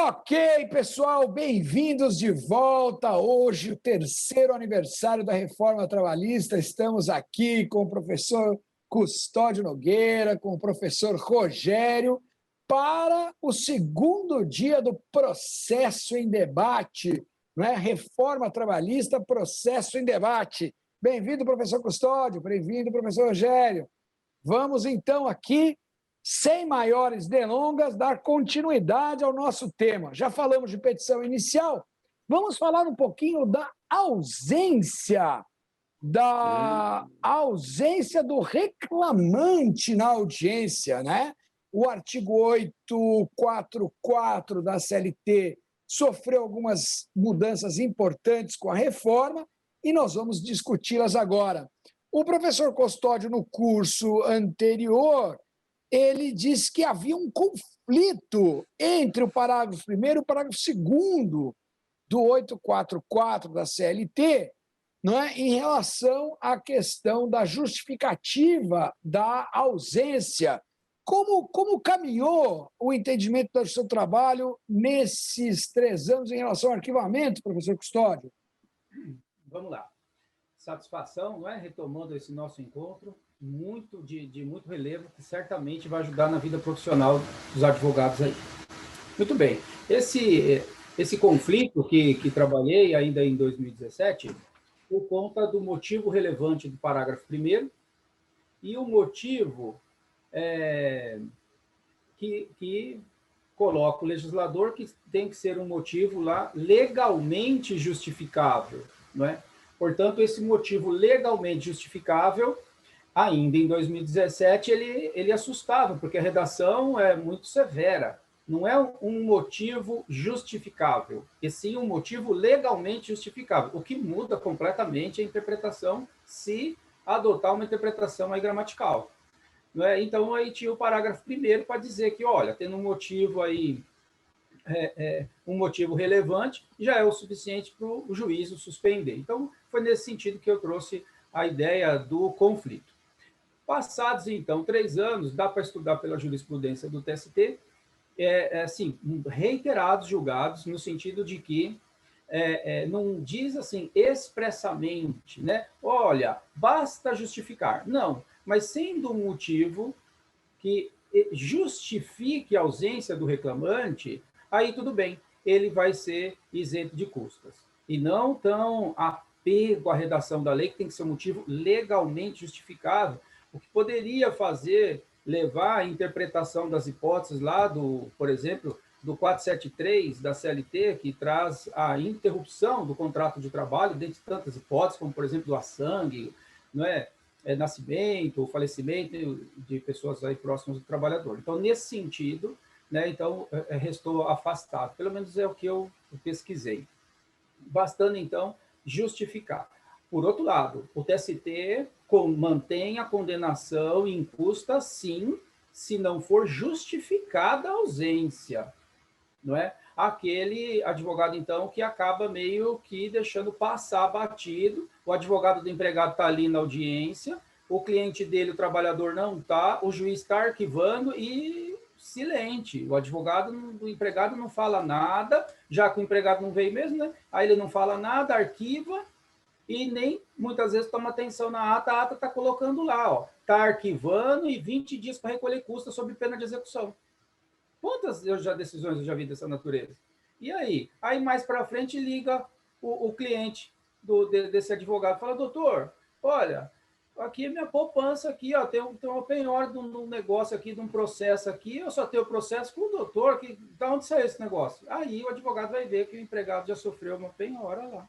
Ok, pessoal, bem-vindos de volta. Hoje, o terceiro aniversário da Reforma Trabalhista. Estamos aqui com o professor Custódio Nogueira, com o professor Rogério, para o segundo dia do processo em debate, não é? Reforma Trabalhista, processo em debate. Bem-vindo, professor Custódio, bem-vindo, professor Rogério. Vamos, então, aqui, sem maiores delongas, dar continuidade ao nosso tema. Já falamos de petição inicial, vamos falar um pouquinho da ausência do reclamante na audiência, né? O artigo 844 da CLT sofreu algumas mudanças importantes com a reforma e nós vamos discuti-las agora. O professor Custódio, no curso anterior, ele disse que havia um conflito entre o parágrafo 1º e o parágrafo 2º do 844 da CLT, não é? Em relação à questão da justificativa da ausência. Como caminhou o entendimento do seu trabalho nesses 3 anos em relação ao arquivamento, professor Custódio? Vamos lá. Satisfação, não é? Retomando esse nosso encontro, de muito relevo, que certamente vai ajudar na vida profissional dos advogados aí. Muito bem. Esse conflito que trabalhei ainda em 2017, por conta do motivo relevante do parágrafo 1º e o motivo que coloca o legislador que tem que ser um motivo lá legalmente justificável, não é? Portanto, esse motivo legalmente justificável, ainda em 2017, ele assustava, porque a redação é muito severa. Não é um motivo justificável, e sim um motivo legalmente justificável, o que muda completamente a interpretação se adotar uma interpretação aí gramatical. Não é? Então, aí tinha o parágrafo 1º para dizer que, olha, tendo um motivo aí, um motivo relevante, já é o suficiente para o juízo suspender. Então, foi nesse sentido que eu trouxe a ideia do conflito. Passados, então, 3 anos, dá para estudar pela jurisprudência do TST, assim, reiterados julgados, no sentido de que não diz assim expressamente, né? Olha, basta justificar. Não, mas sendo um motivo que justifique a ausência do reclamante, aí tudo bem, ele vai ser isento de custas. E não tão apego à redação da lei, que tem que ser um motivo legalmente justificado, o que poderia levar à interpretação das hipóteses lá por exemplo, do 473 da CLT, que traz a interrupção do contrato de trabalho, dentre tantas hipóteses, como, por exemplo, do sangue, não é? Nascimento, falecimento de pessoas aí próximas do trabalhador. Então, nesse sentido, né, então, restou afastado. Pelo menos é o que eu pesquisei. Bastando, então, justificar. Por outro lado, o TST mantém a condenação incusta, sim, se não for justificada a ausência, não é? Aquele advogado, então, que acaba meio que deixando passar batido, o advogado do empregado está ali na audiência, o cliente dele, o trabalhador, não está, o juiz está arquivando e silente. O advogado do empregado não fala nada, já que o empregado não veio mesmo, né? Aí ele não fala nada, arquiva e nem, muitas vezes, toma atenção na ata, a ata está colocando lá, ó, está arquivando e 20 dias para recolher custas sob pena de execução. Quantas decisões eu já vi dessa natureza? E aí? Aí, mais para frente, liga o cliente desse advogado. Fala, doutor, olha, aqui é minha poupança, aqui, ó, tem uma penhora de um negócio aqui, de um processo aqui, eu só tenho o processo com o doutor, da onde saiu esse negócio? Aí o advogado vai ver que o empregado já sofreu uma penhora lá,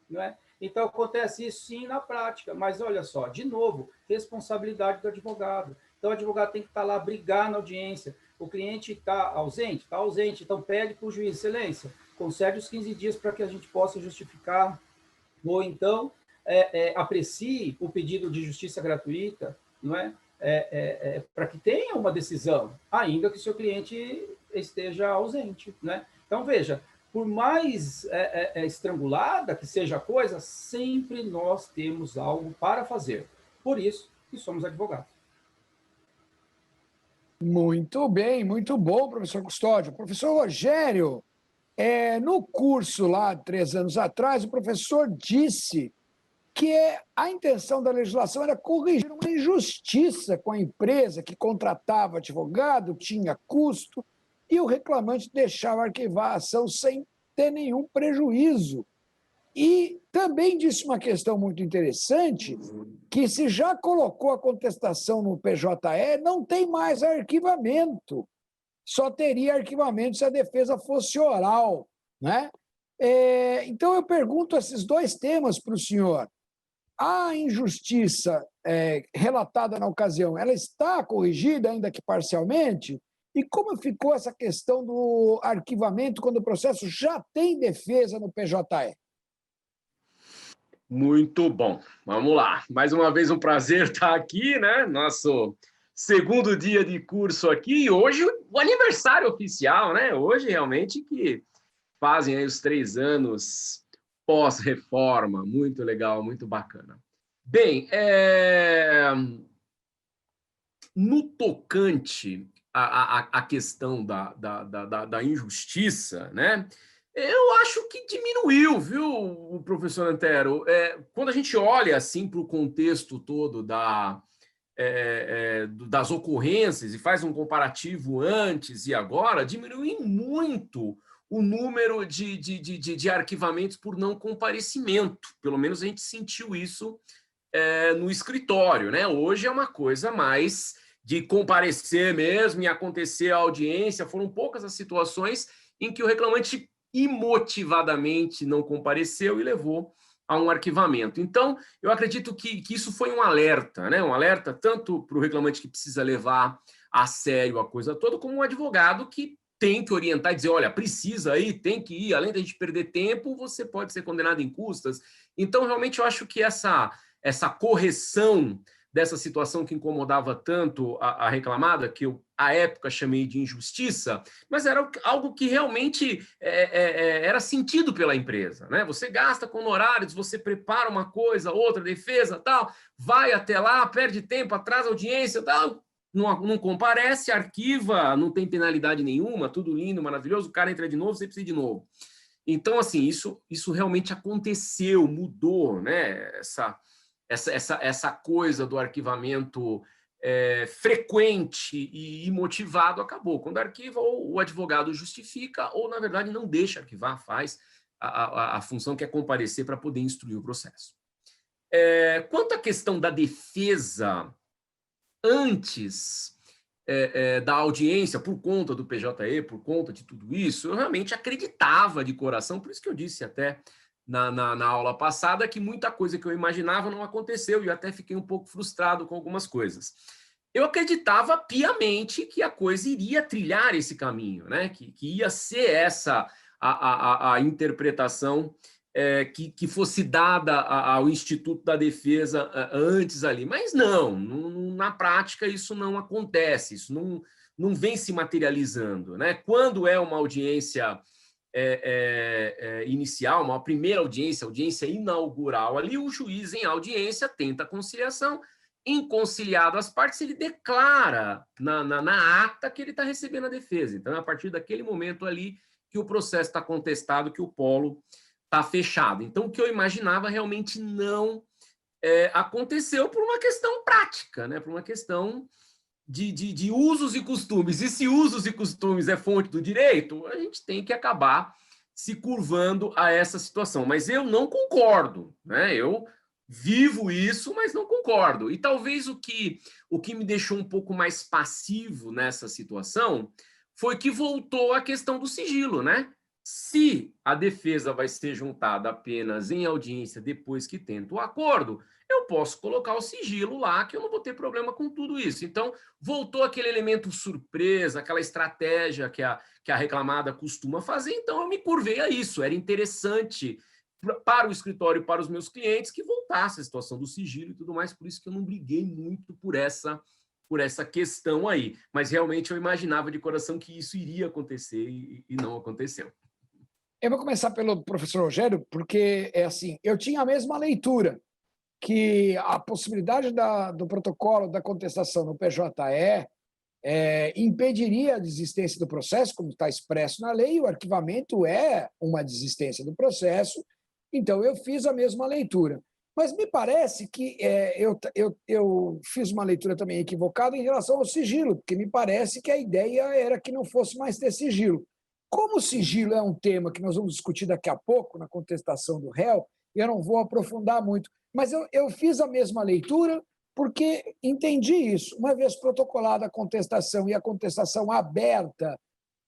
não é? Então, acontece isso sim na prática, mas olha só, de novo, responsabilidade do advogado. Então, o advogado tem que estar lá, brigar na audiência. O cliente está ausente, então pede para o juiz, excelência, concede os 15 dias para que a gente possa justificar, ou então aprecie o pedido de justiça gratuita, não é? Para que tenha uma decisão, ainda que o seu cliente esteja ausente, né? Então, veja, por mais estrangulada que seja a coisa, sempre nós temos algo para fazer. Por isso que somos advogados. Muito bem, muito bom, professor Custódio. Professor Rogério, No curso lá, 3 anos atrás, o professor disse que a intenção da legislação era corrigir uma injustiça com a empresa que contratava advogado, tinha custo, e o reclamante deixava arquivar a ação sem ter nenhum prejuízo. E também disse uma questão muito interessante, que se já colocou a contestação no PJE, não tem mais arquivamento. Só teria arquivamento se a defesa fosse oral, né? Então, eu pergunto esses dois temas para o senhor. A injustiça relatada na ocasião, ela está corrigida, ainda que parcialmente? E como ficou essa questão do arquivamento quando o processo já tem defesa no PJE? Muito bom. Vamos lá. Mais uma vez um prazer estar aqui, né? Nosso segundo dia de curso aqui. E hoje o aniversário oficial, né? Hoje realmente que fazem aí os 3 anos pós-reforma. Muito legal, muito bacana. Bem, no tocante à questão da injustiça, né? Eu acho que diminuiu, viu, professor Antero? Quando a gente olha assim para o contexto todo das ocorrências e faz um comparativo antes e agora, diminui muito o número de arquivamentos por não comparecimento. Pelo menos a gente sentiu isso no escritório, né? Hoje é uma coisa mais de comparecer mesmo e acontecer a audiência. Foram poucas as situações em que o reclamante imotivadamente não compareceu e levou a um arquivamento. Então, eu acredito que isso foi um alerta, né? Um alerta tanto para o reclamante que precisa levar a sério a coisa toda, como um advogado que tem que orientar e dizer, olha, precisa ir, tem que ir, além da gente perder tempo, você pode ser condenado em custas. Então, realmente, eu acho que essa correção dessa situação que incomodava tanto a reclamada, que eu, à época, chamei de injustiça, mas era algo que realmente era sentido pela empresa, né? Você gasta com honorários, você prepara uma coisa, outra, defesa, tal, vai até lá, perde tempo, atrasa a audiência, tal, não comparece, arquiva, não tem penalidade nenhuma, tudo lindo, maravilhoso, o cara entra de novo, você precisa de novo. Então, assim, isso realmente aconteceu, mudou, né? Essa coisa do arquivamento frequente e imotivado acabou. Quando arquiva, ou o advogado justifica, ou, na verdade, não deixa arquivar, faz a função que é comparecer para poder instruir o processo. Quanto à questão da defesa antes da audiência, por conta do PJE, por conta de tudo isso, eu realmente acreditava de coração, por isso que eu disse até na aula passada que muita coisa que eu imaginava não aconteceu e eu até fiquei um pouco frustrado com algumas coisas. Eu acreditava piamente que a coisa iria trilhar esse caminho, né? Que ia ser essa a interpretação que fosse dada ao Instituto da Defesa antes ali. Mas não, na prática isso não acontece, isso não vem se materializando, né? Quando é uma audiência inicial, uma primeira audiência inaugural, ali o juiz em audiência tenta a conciliação, inconciliado as partes, ele declara na ata que ele está recebendo a defesa. Então, é a partir daquele momento ali que o processo está contestado, que o polo está fechado. Então, o que eu imaginava realmente não aconteceu por uma questão prática, né? Por uma questão de usos e costumes. E se usos e costumes é fonte do direito, a gente tem que acabar se curvando a essa situação. Mas eu não concordo, né? Eu vivo isso, mas não concordo. E talvez o que me deixou um pouco mais passivo nessa situação foi que voltou a questão do sigilo, né? Se a defesa vai ser juntada apenas em audiência depois que tenta o acordo, eu posso colocar o sigilo lá, que eu não vou ter problema com tudo isso. Então, voltou aquele elemento surpresa, aquela estratégia que a reclamada costuma fazer, então eu me curvei a isso. Era interessante para o escritório e para os meus clientes que voltasse a situação do sigilo e tudo mais, por isso que eu não briguei muito por essa questão aí. Mas realmente eu imaginava de coração que isso iria acontecer e não aconteceu. Eu vou começar pelo professor Rogério, porque assim, eu tinha a mesma leitura, que a possibilidade do protocolo da contestação no PJE impediria a desistência do processo, como está expresso na lei, e o arquivamento é uma desistência do processo, então eu fiz a mesma leitura. Mas me parece que eu fiz uma leitura também equivocada em relação ao sigilo, porque me parece que a ideia era que não fosse mais ter sigilo. Como o sigilo é um tema que nós vamos discutir daqui a pouco, na contestação do réu, eu não vou aprofundar muito, mas eu fiz a mesma leitura porque entendi isso. Uma vez protocolada a contestação e a contestação aberta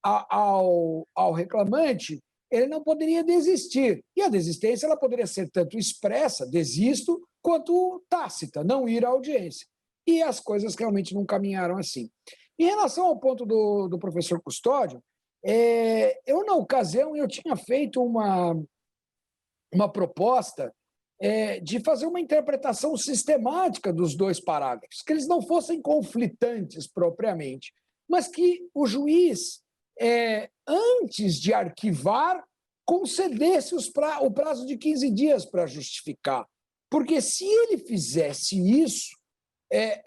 ao reclamante, ele não poderia desistir. E a desistência ela poderia ser tanto expressa, desisto, quanto tácita, não ir à audiência. E as coisas realmente não caminharam assim. Em relação ao ponto do professor Custódio, eu, na ocasião, eu tinha feito uma proposta de fazer uma interpretação sistemática dos dois parágrafos, que eles não fossem conflitantes propriamente, mas que o juiz, antes de arquivar, concedesse o prazo de 15 dias para justificar. Porque se ele fizesse isso,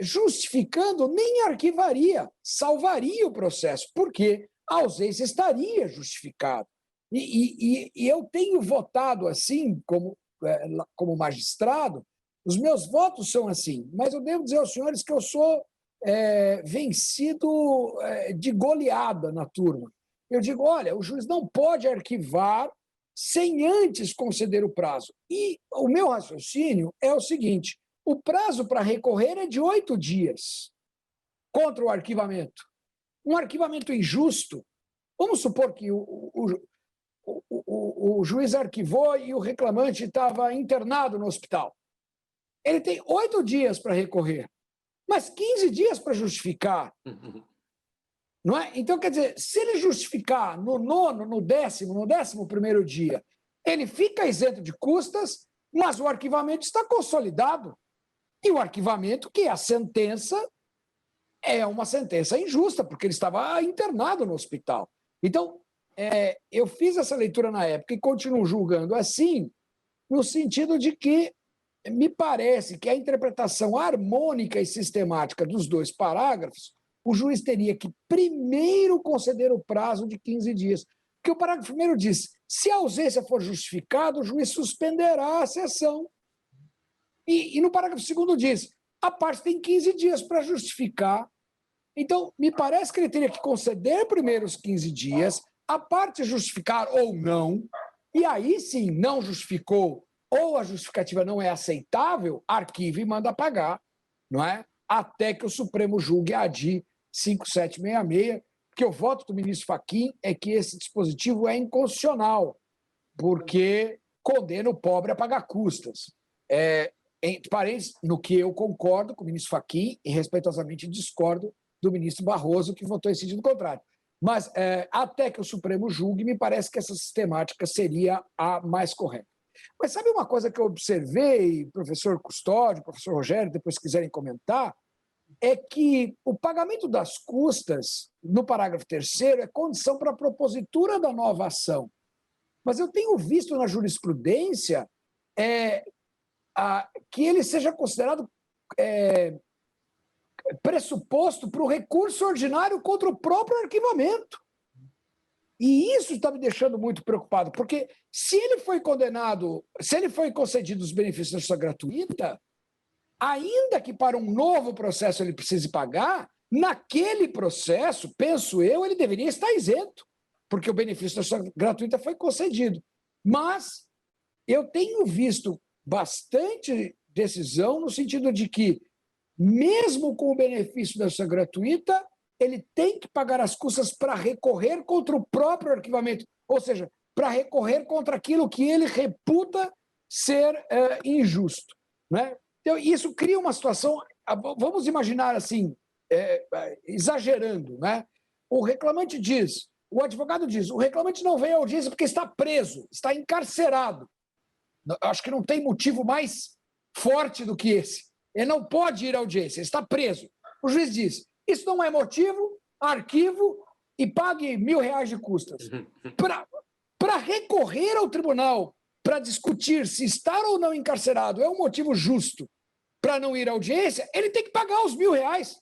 justificando, nem arquivaria, salvaria o processo, porque a ausência estaria justificada. E eu tenho votado assim, como magistrado, os meus votos são assim, mas eu devo dizer aos senhores que eu sou vencido de goleada na turma. Eu digo, olha, o juiz não pode arquivar sem antes conceder o prazo. E o meu raciocínio é o seguinte, o prazo para recorrer é de 8 dias contra o arquivamento. Um arquivamento injusto, vamos supor que o juiz arquivou e o reclamante estava internado no hospital. Ele tem 8 dias para recorrer, mas 15 dias para justificar. Não é? Então, quer dizer, se ele justificar no 9º, no 10º, no 11º dia, ele fica isento de custas, mas o arquivamento está consolidado. E o arquivamento, que é a sentença, é uma sentença injusta, porque ele estava internado no hospital. Então, eu fiz essa leitura na época e continuo julgando assim, no sentido de que me parece que a interpretação harmônica e sistemática dos dois parágrafos, o juiz teria que primeiro conceder o prazo de 15 dias. Porque o parágrafo primeiro diz, se a ausência for justificada, o juiz suspenderá a sessão. E no parágrafo segundo diz, a parte tem 15 dias para justificar. Então, me parece que ele teria que conceder primeiro os 15 dias, a parte justificar ou não, e aí sim, não justificou, ou a justificativa não é aceitável, arquiva e manda pagar, não é? Até que o Supremo julgue a ADI 5766, que o voto do ministro Fachin é que esse dispositivo é inconstitucional, porque condena o pobre a pagar custas. Entre parênteses, no que eu concordo com o ministro Fachin e respeitosamente discordo do ministro Barroso, que votou em sentido contrário. Mas, até que o Supremo julgue, me parece que essa sistemática seria a mais correta. Mas sabe uma coisa que eu observei, professor Custódio, professor Rogério, depois se quiserem comentar, é que o pagamento das custas, no parágrafo 3º, é condição para a propositura da nova ação. Mas eu tenho visto na jurisprudência que ele seja considerado pressuposto para o recurso ordinário contra o próprio arquivamento. E isso está me deixando muito preocupado, porque se ele foi condenado, se ele foi concedido os benefícios da justiça gratuita, ainda que para um novo processo ele precise pagar, naquele processo, penso eu, ele deveria estar isento, porque o benefício da justiça gratuita foi concedido. Mas eu tenho visto bastante decisão no sentido de que, mesmo com o benefício da justiça gratuita, ele tem que pagar as custas para recorrer contra o próprio arquivamento, ou seja, para recorrer contra aquilo que ele reputa ser injusto, né? Então, isso cria uma situação, vamos imaginar assim, exagerando, né? O reclamante diz, o advogado diz, o reclamante não veio à audiência porque está preso, está encarcerado. Acho que não tem motivo mais forte do que esse. Ele não pode ir à audiência, está preso. O juiz diz, isso não é motivo, arquivo e pague R$1.000 de custas. Para recorrer ao tribunal, para discutir se estar ou não encarcerado é um motivo justo para não ir à audiência, ele tem que pagar os R$1.000.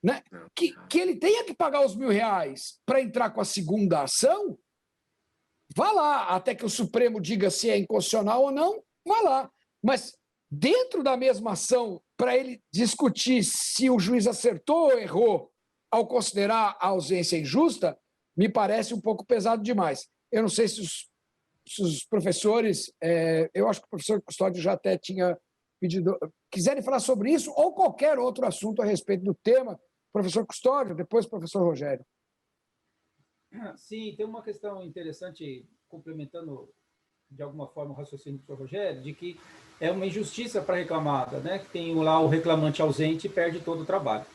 né? Que ele tenha que pagar os R$ 1.000 para entrar com a segunda ação, vá lá, até que o Supremo diga se é inconstitucional ou não, vá lá. Mas dentro da mesma ação, para ele discutir se o juiz acertou ou errou ao considerar a ausência injusta, me parece um pouco pesado demais. Eu não sei se os professores, eu acho que o professor Custódio já até tinha pedido, quiserem falar sobre isso ou qualquer outro assunto a respeito do tema, professor Custódio, depois o professor Rogério. Sim, tem uma questão interessante, complementando de alguma forma o raciocínio do professor Rogério, de que é uma injustiça para a reclamada, né? Que tem lá o reclamante ausente e perde todo o trabalho.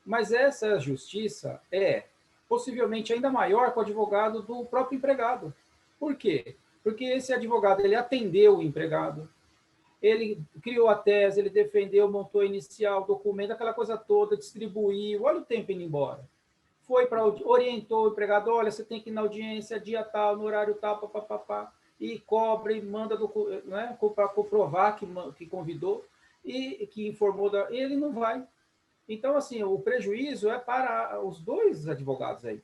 Mas essa justiça é possivelmente ainda maior com o advogado do próprio empregado. Por quê? Porque esse advogado ele atendeu o empregado, ele criou a tese, ele defendeu, montou a inicial, documento, aquela coisa toda, distribuiu, olha o tempo indo embora. Foi para orientou o empregado, olha, você tem que ir na audiência, dia tal, no horário tal, papapá, e cobra e manda, né, para comprovar que convidou e que informou, ele não vai. Então, assim, o prejuízo é para os dois advogados aí.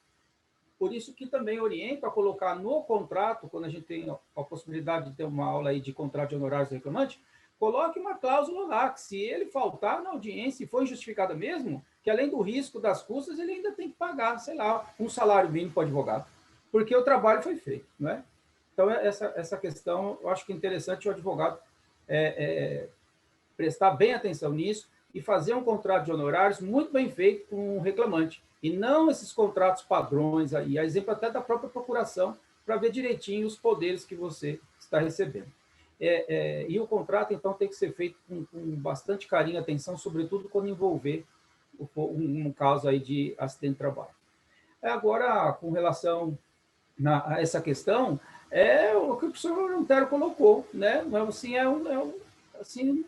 Por isso que também oriento a colocar no contrato, quando a gente tem a possibilidade de ter uma aula aí de contrato de honorários do reclamante, coloque uma cláusula lá, que se ele faltar na audiência e for injustificada mesmo, que além do risco das custas, ele ainda tem que pagar, sei lá, um salário mínimo para o advogado, porque o trabalho foi feito, não é? Então, essa questão, eu acho que é interessante o advogado prestar bem atenção nisso e fazer um contrato de honorários muito bem feito com o reclamante, e não esses contratos padrões aí, a exemplo até da própria procuração, para ver direitinho os poderes que você está recebendo. E o contrato, então, tem que ser feito com bastante carinho e atenção, sobretudo quando envolver um caso aí de acidente de trabalho. Agora, com relação a essa questão, o que o professor Antero colocou, né? Assim, assim,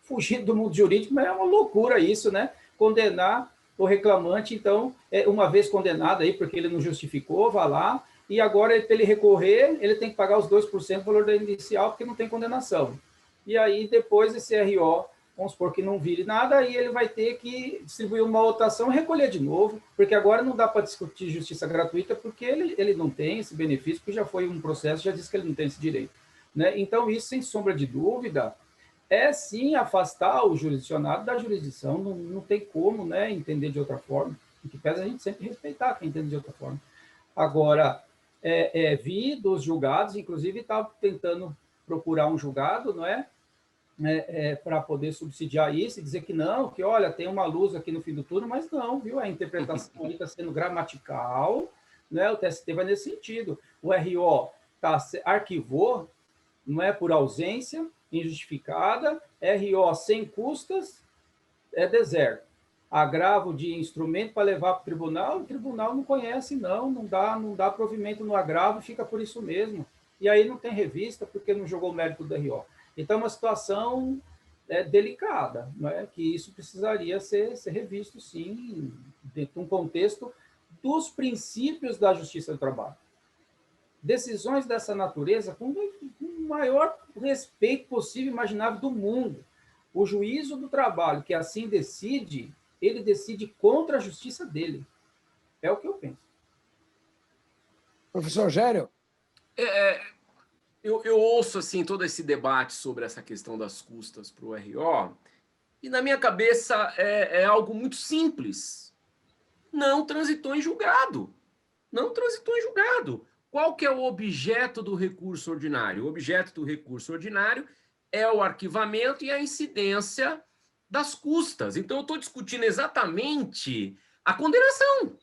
fugindo do mundo jurídico, mas é uma loucura isso, né? Condenar o reclamante, então, uma vez condenado aí, porque ele não justificou, vá lá, e agora, para ele recorrer, ele tem que pagar os 2% do valor da inicial, porque não tem condenação. E aí, depois, esse RO, vamos supor que não vire nada, aí ele vai ter que distribuir uma outra ação e recolher de novo, porque agora não dá para discutir justiça gratuita, porque ele não tem esse benefício, porque já foi um processo, já disse que ele não tem esse direito. Né? Então, isso, sem sombra de dúvida, é sim afastar o jurisdicionado da jurisdição, não tem como, né, entender de outra forma, em que pese a gente sempre respeitar quem entende de outra forma. Agora, vi dos julgados, inclusive estava tentando procurar um julgado, não é? Para poder subsidiar isso e dizer que não, que olha, tem uma luz aqui no fim do túnel, mas não, viu? A interpretação está sendo gramatical, né? O TST vai nesse sentido. O RO arquivou, não é por ausência injustificada, RO sem custas, é deserto. Agravo de instrumento para levar para o tribunal não conhece, não dá provimento no agravo, fica por isso mesmo. E aí não tem revista, porque não jogou o mérito do RO. Então, é uma situação delicada, não é? Que isso precisaria ser revisto, sim, dentro de um contexto dos princípios da justiça do trabalho. Decisões dessa natureza com o maior respeito possível e imaginável do mundo. O juízo do trabalho que assim decide, ele decide contra a justiça dele. É o que eu penso. Professor Rogério? Eu ouço assim, todo esse debate sobre essa questão das custas para o RO, e na minha cabeça é algo muito simples. Não transitou em julgado. Não transitou em julgado. Qual que é o objeto do recurso ordinário? O objeto do recurso ordinário é o arquivamento e a incidência das custas. Então, eu estou discutindo exatamente a condenação.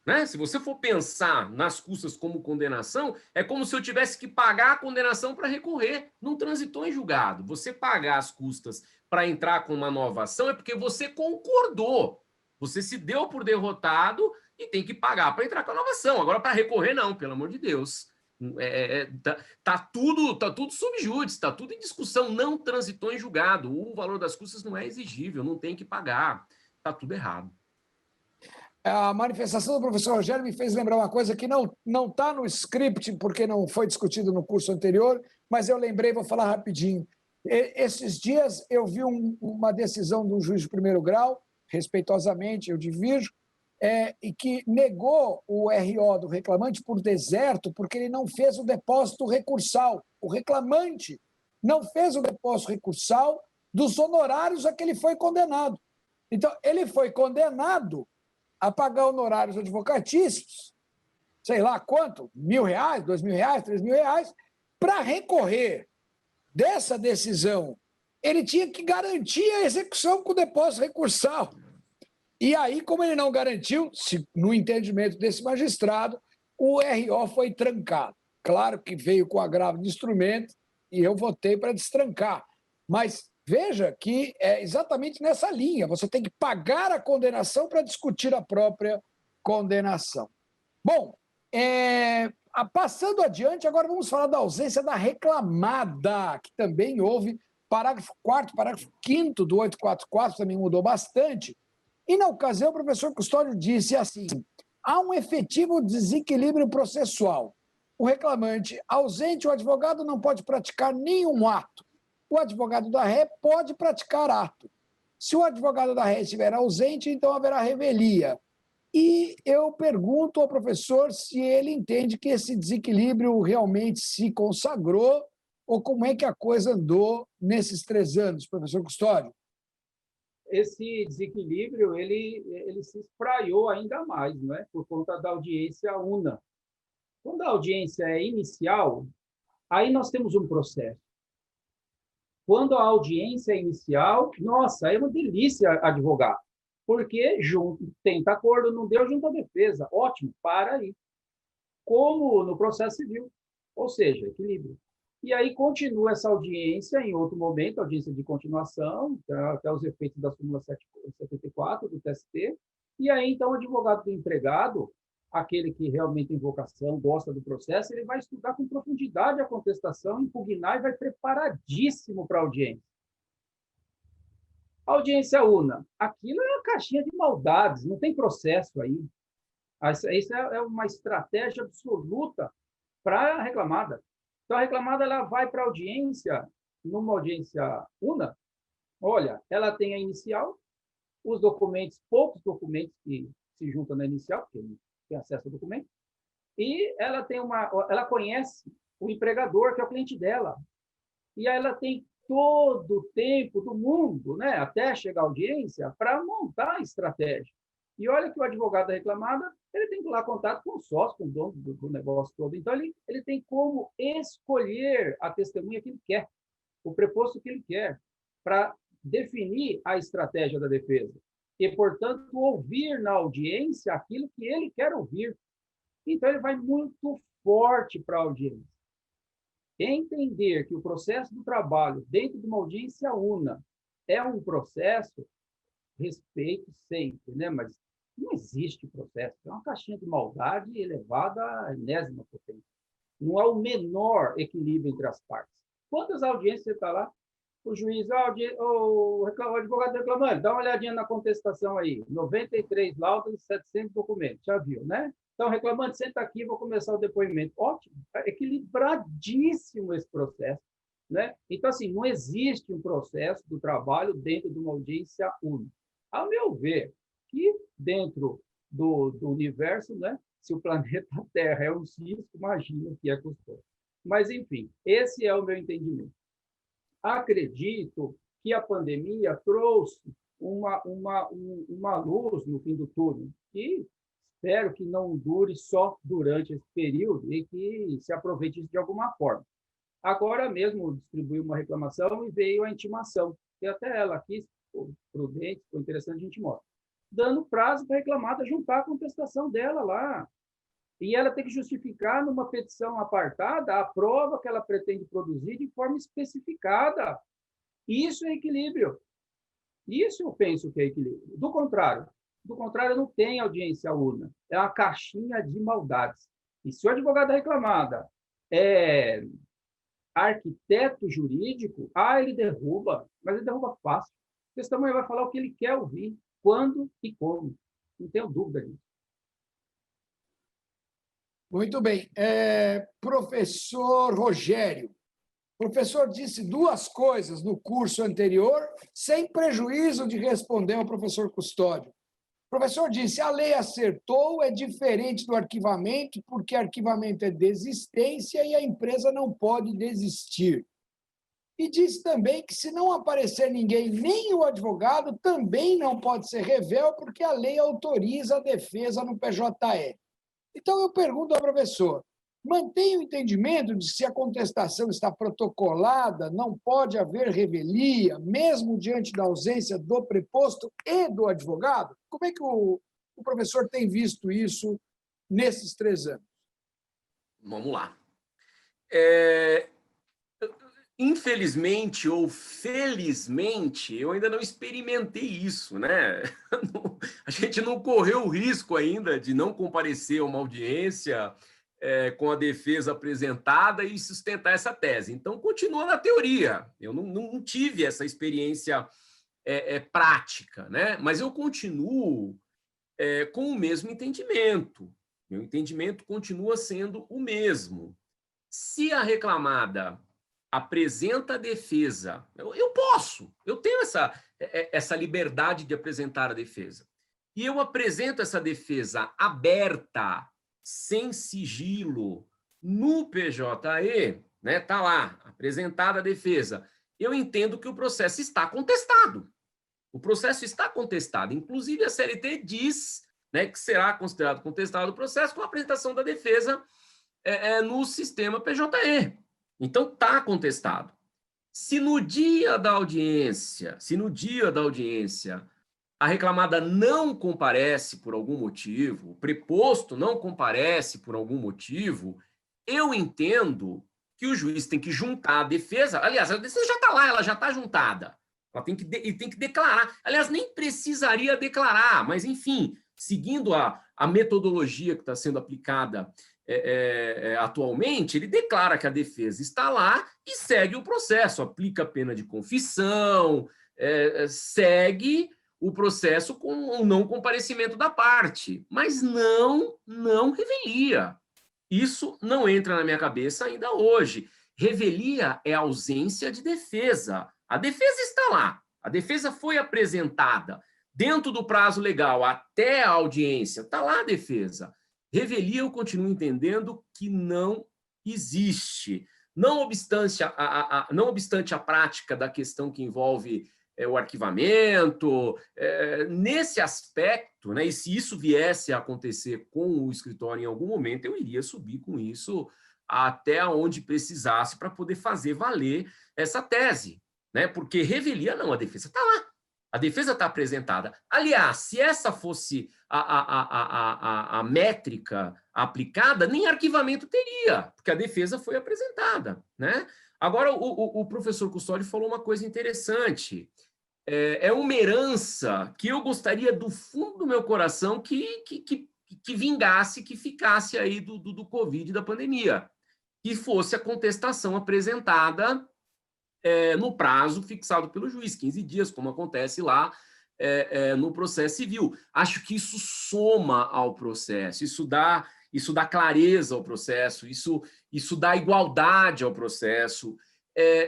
Né? Se você for pensar nas custas como condenação, é como se eu tivesse que pagar a condenação para recorrer. Não transitou em julgado. Você pagar as custas para entrar com uma nova ação é porque você concordou. Você se deu por derrotado e tem que pagar para entrar com a nova ação. Agora, para recorrer, não, pelo amor de Deus. Tá tudo subjúdice, está tudo em discussão. Não transitou em julgado. O valor das custas não é exigível, não tem que pagar. Está tudo errado. A manifestação do professor Rogério me fez lembrar uma coisa que não está no script, porque não foi discutido no curso anterior, mas eu lembrei, vou falar rapidinho. Esses dias eu vi uma decisão do juiz de primeiro grau respeitosamente, eu divirjo, e que negou o RO do reclamante por deserto porque ele não fez o depósito recursal. O reclamante não fez o depósito recursal dos honorários a que ele foi condenado. Então, ele foi condenado a pagar honorários advocatícios, sei lá quanto, R$ 1.000, R$ 2.000, R$ 3.000, para recorrer dessa decisão. Ele tinha que garantir a execução com o depósito recursal. E aí, como ele não garantiu, no entendimento desse magistrado, o RO foi trancado. Claro que veio com agravo de instrumento e eu votei para destrancar. Mas veja que é exatamente nessa linha. Você tem que pagar a condenação para discutir a própria condenação. Bom, passando adiante, agora vamos falar da ausência da reclamada, que também houve. Parágrafo 4º, parágrafo 5º do 844 também mudou bastante. E, na ocasião, o professor Custódio disse assim: há um efetivo desequilíbrio processual. O reclamante ausente, o advogado não pode praticar nenhum ato. O advogado da ré pode praticar ato. Se o advogado da ré estiver ausente, então haverá revelia. E eu pergunto ao professor se ele entende que esse desequilíbrio realmente se consagrou ou como é que a coisa andou nesses 3 anos, professor Custódio. Esse desequilíbrio ele se espraiou ainda mais, não é? Por conta da audiência una. Quando a audiência é inicial, aí nós temos um processo. Quando a audiência é inicial, nossa, é uma delícia advogar, porque tenta acordo, não deu, junta a defesa. Ótimo, para aí. Como no processo civil, ou seja, equilíbrio. E aí continua essa audiência em outro momento, audiência de continuação, até os efeitos da súmula 74 do TST, e aí então o advogado do empregado, aquele que realmente tem vocação, gosta do processo, ele vai estudar com profundidade a contestação, impugnar e vai preparadíssimo para a audiência. Audiência una, aquilo é uma caixinha de maldades, não tem processo aí. Isso é uma estratégia absoluta para a reclamada. Então, a reclamada ela vai para a audiência, numa audiência una, olha, ela tem a inicial, os documentos, poucos documentos que se juntam na inicial, porque não tem acesso ao documento, e ela conhece o empregador, que é o cliente dela, e aí ela tem todo o tempo do mundo, né, até chegar à audiência, para montar a estratégia. E olha que o advogado da reclamada, ele tem que ir lá contato com o sócio, com o dono do negócio todo. Então, ele tem como escolher a testemunha que ele quer, o preposto que ele quer, para definir a estratégia da defesa. E, portanto, ouvir na audiência aquilo que ele quer ouvir. Então, ele vai muito forte para a audiência. Entender que o processo do trabalho dentro de uma audiência una é um processo, respeito sempre, né? Mas não existe processo, é uma caixinha de maldade elevada à enésima potência. Não há o menor equilíbrio entre as partes. Quantas audiências você está lá? O juiz, o advogado reclamando, dá uma olhadinha na contestação aí, 93 laudos, 700 documentos, já viu, né? Então, reclamante, senta aqui, vou começar o depoimento. Ótimo, equilibradíssimo esse processo, né? Então, assim, não existe um processo do trabalho dentro de uma audiência única. Ao meu ver, que dentro do universo, né, se o planeta Terra é um cisco, imagina que é custoso. Mas, enfim, esse é o meu entendimento. Acredito que a pandemia trouxe uma luz no fim do túnel, e espero que não dure só durante esse período e que se aproveite isso de alguma forma. Agora mesmo distribuí uma reclamação e veio a intimação, que até ela aqui, prudente, foi interessante, a gente mostra, dando prazo para a reclamada juntar a contestação dela lá. E ela tem que justificar numa petição apartada a prova que ela pretende produzir de forma especificada. Isso é equilíbrio. Isso eu penso que é equilíbrio. Do contrário, não tem audiência una. É uma caixinha de maldades. E se o advogado da reclamada é arquiteto jurídico, ele derruba, mas ele derruba fácil. O testemunha vai falar o que ele quer ouvir, quando e como. Não tenho dúvida disso. Muito bem. Professor Rogério, O professor disse duas coisas no curso anterior, sem prejuízo de responder ao professor Custódio. O professor disse, a lei acertou, é diferente do arquivamento, porque arquivamento é desistência e a empresa não pode desistir. E disse também que se não aparecer ninguém, nem o advogado, também não pode ser revel, porque a lei autoriza a defesa no PJE. Então, eu pergunto ao professor, mantém o entendimento de que se a contestação está protocolada, não pode haver revelia, mesmo diante da ausência do preposto e do advogado? Como é que o professor tem visto isso nesses 3 anos? Vamos lá. Infelizmente ou felizmente, eu ainda não experimentei isso, né? A gente não correu o risco ainda de não comparecer a uma audiência com a defesa apresentada e sustentar essa tese. Então, continua na teoria. Eu não tive essa experiência prática, né? Mas eu continuo com o mesmo entendimento. Meu entendimento continua sendo o mesmo. Se a reclamada apresenta a defesa, eu tenho essa liberdade de apresentar a defesa. E eu apresento essa defesa aberta, sem sigilo, no PJE, né? Está lá, apresentada a defesa. Eu entendo que o processo está contestado. O processo está contestado. Inclusive, a CLT diz, né, que será considerado contestado o processo com a apresentação da defesa no sistema PJE. Então, está contestado. Se no dia da audiência, a reclamada não comparece por algum motivo, o preposto não comparece por algum motivo, eu entendo que o juiz tem que juntar a defesa. Aliás, a defesa já está lá, ela já está juntada. Ele tem que declarar. Aliás, nem precisaria declarar, mas, enfim, seguindo a metodologia que está sendo aplicada atualmente, ele declara que a defesa está lá e segue o processo, aplica a pena de confissão, segue o processo com o não comparecimento da parte, mas não revelia. Isso não entra na minha cabeça ainda hoje. Revelia é ausência de defesa. A defesa está lá, a defesa foi apresentada dentro do prazo legal até a audiência, está lá a defesa. Revelia, eu continuo entendendo que não existe. Não obstante a prática da questão que envolve o arquivamento, nesse aspecto, né, e se isso viesse a acontecer com o escritório em algum momento, eu iria subir com isso até onde precisasse para poder fazer valer essa tese, né? Porque revelia, não, a defesa está lá. A defesa está apresentada. Aliás, se essa fosse a métrica aplicada, nem arquivamento teria, porque a defesa foi apresentada, né? Agora, o professor Custódio falou uma coisa interessante. É uma herança que eu gostaria, do fundo do meu coração, que vingasse, que ficasse aí do Covid, da pandemia, que fosse a contestação apresentada no prazo fixado pelo juiz, 15 dias, como acontece lá no processo civil. Acho que isso soma ao processo, isso dá clareza ao processo, isso dá igualdade ao processo.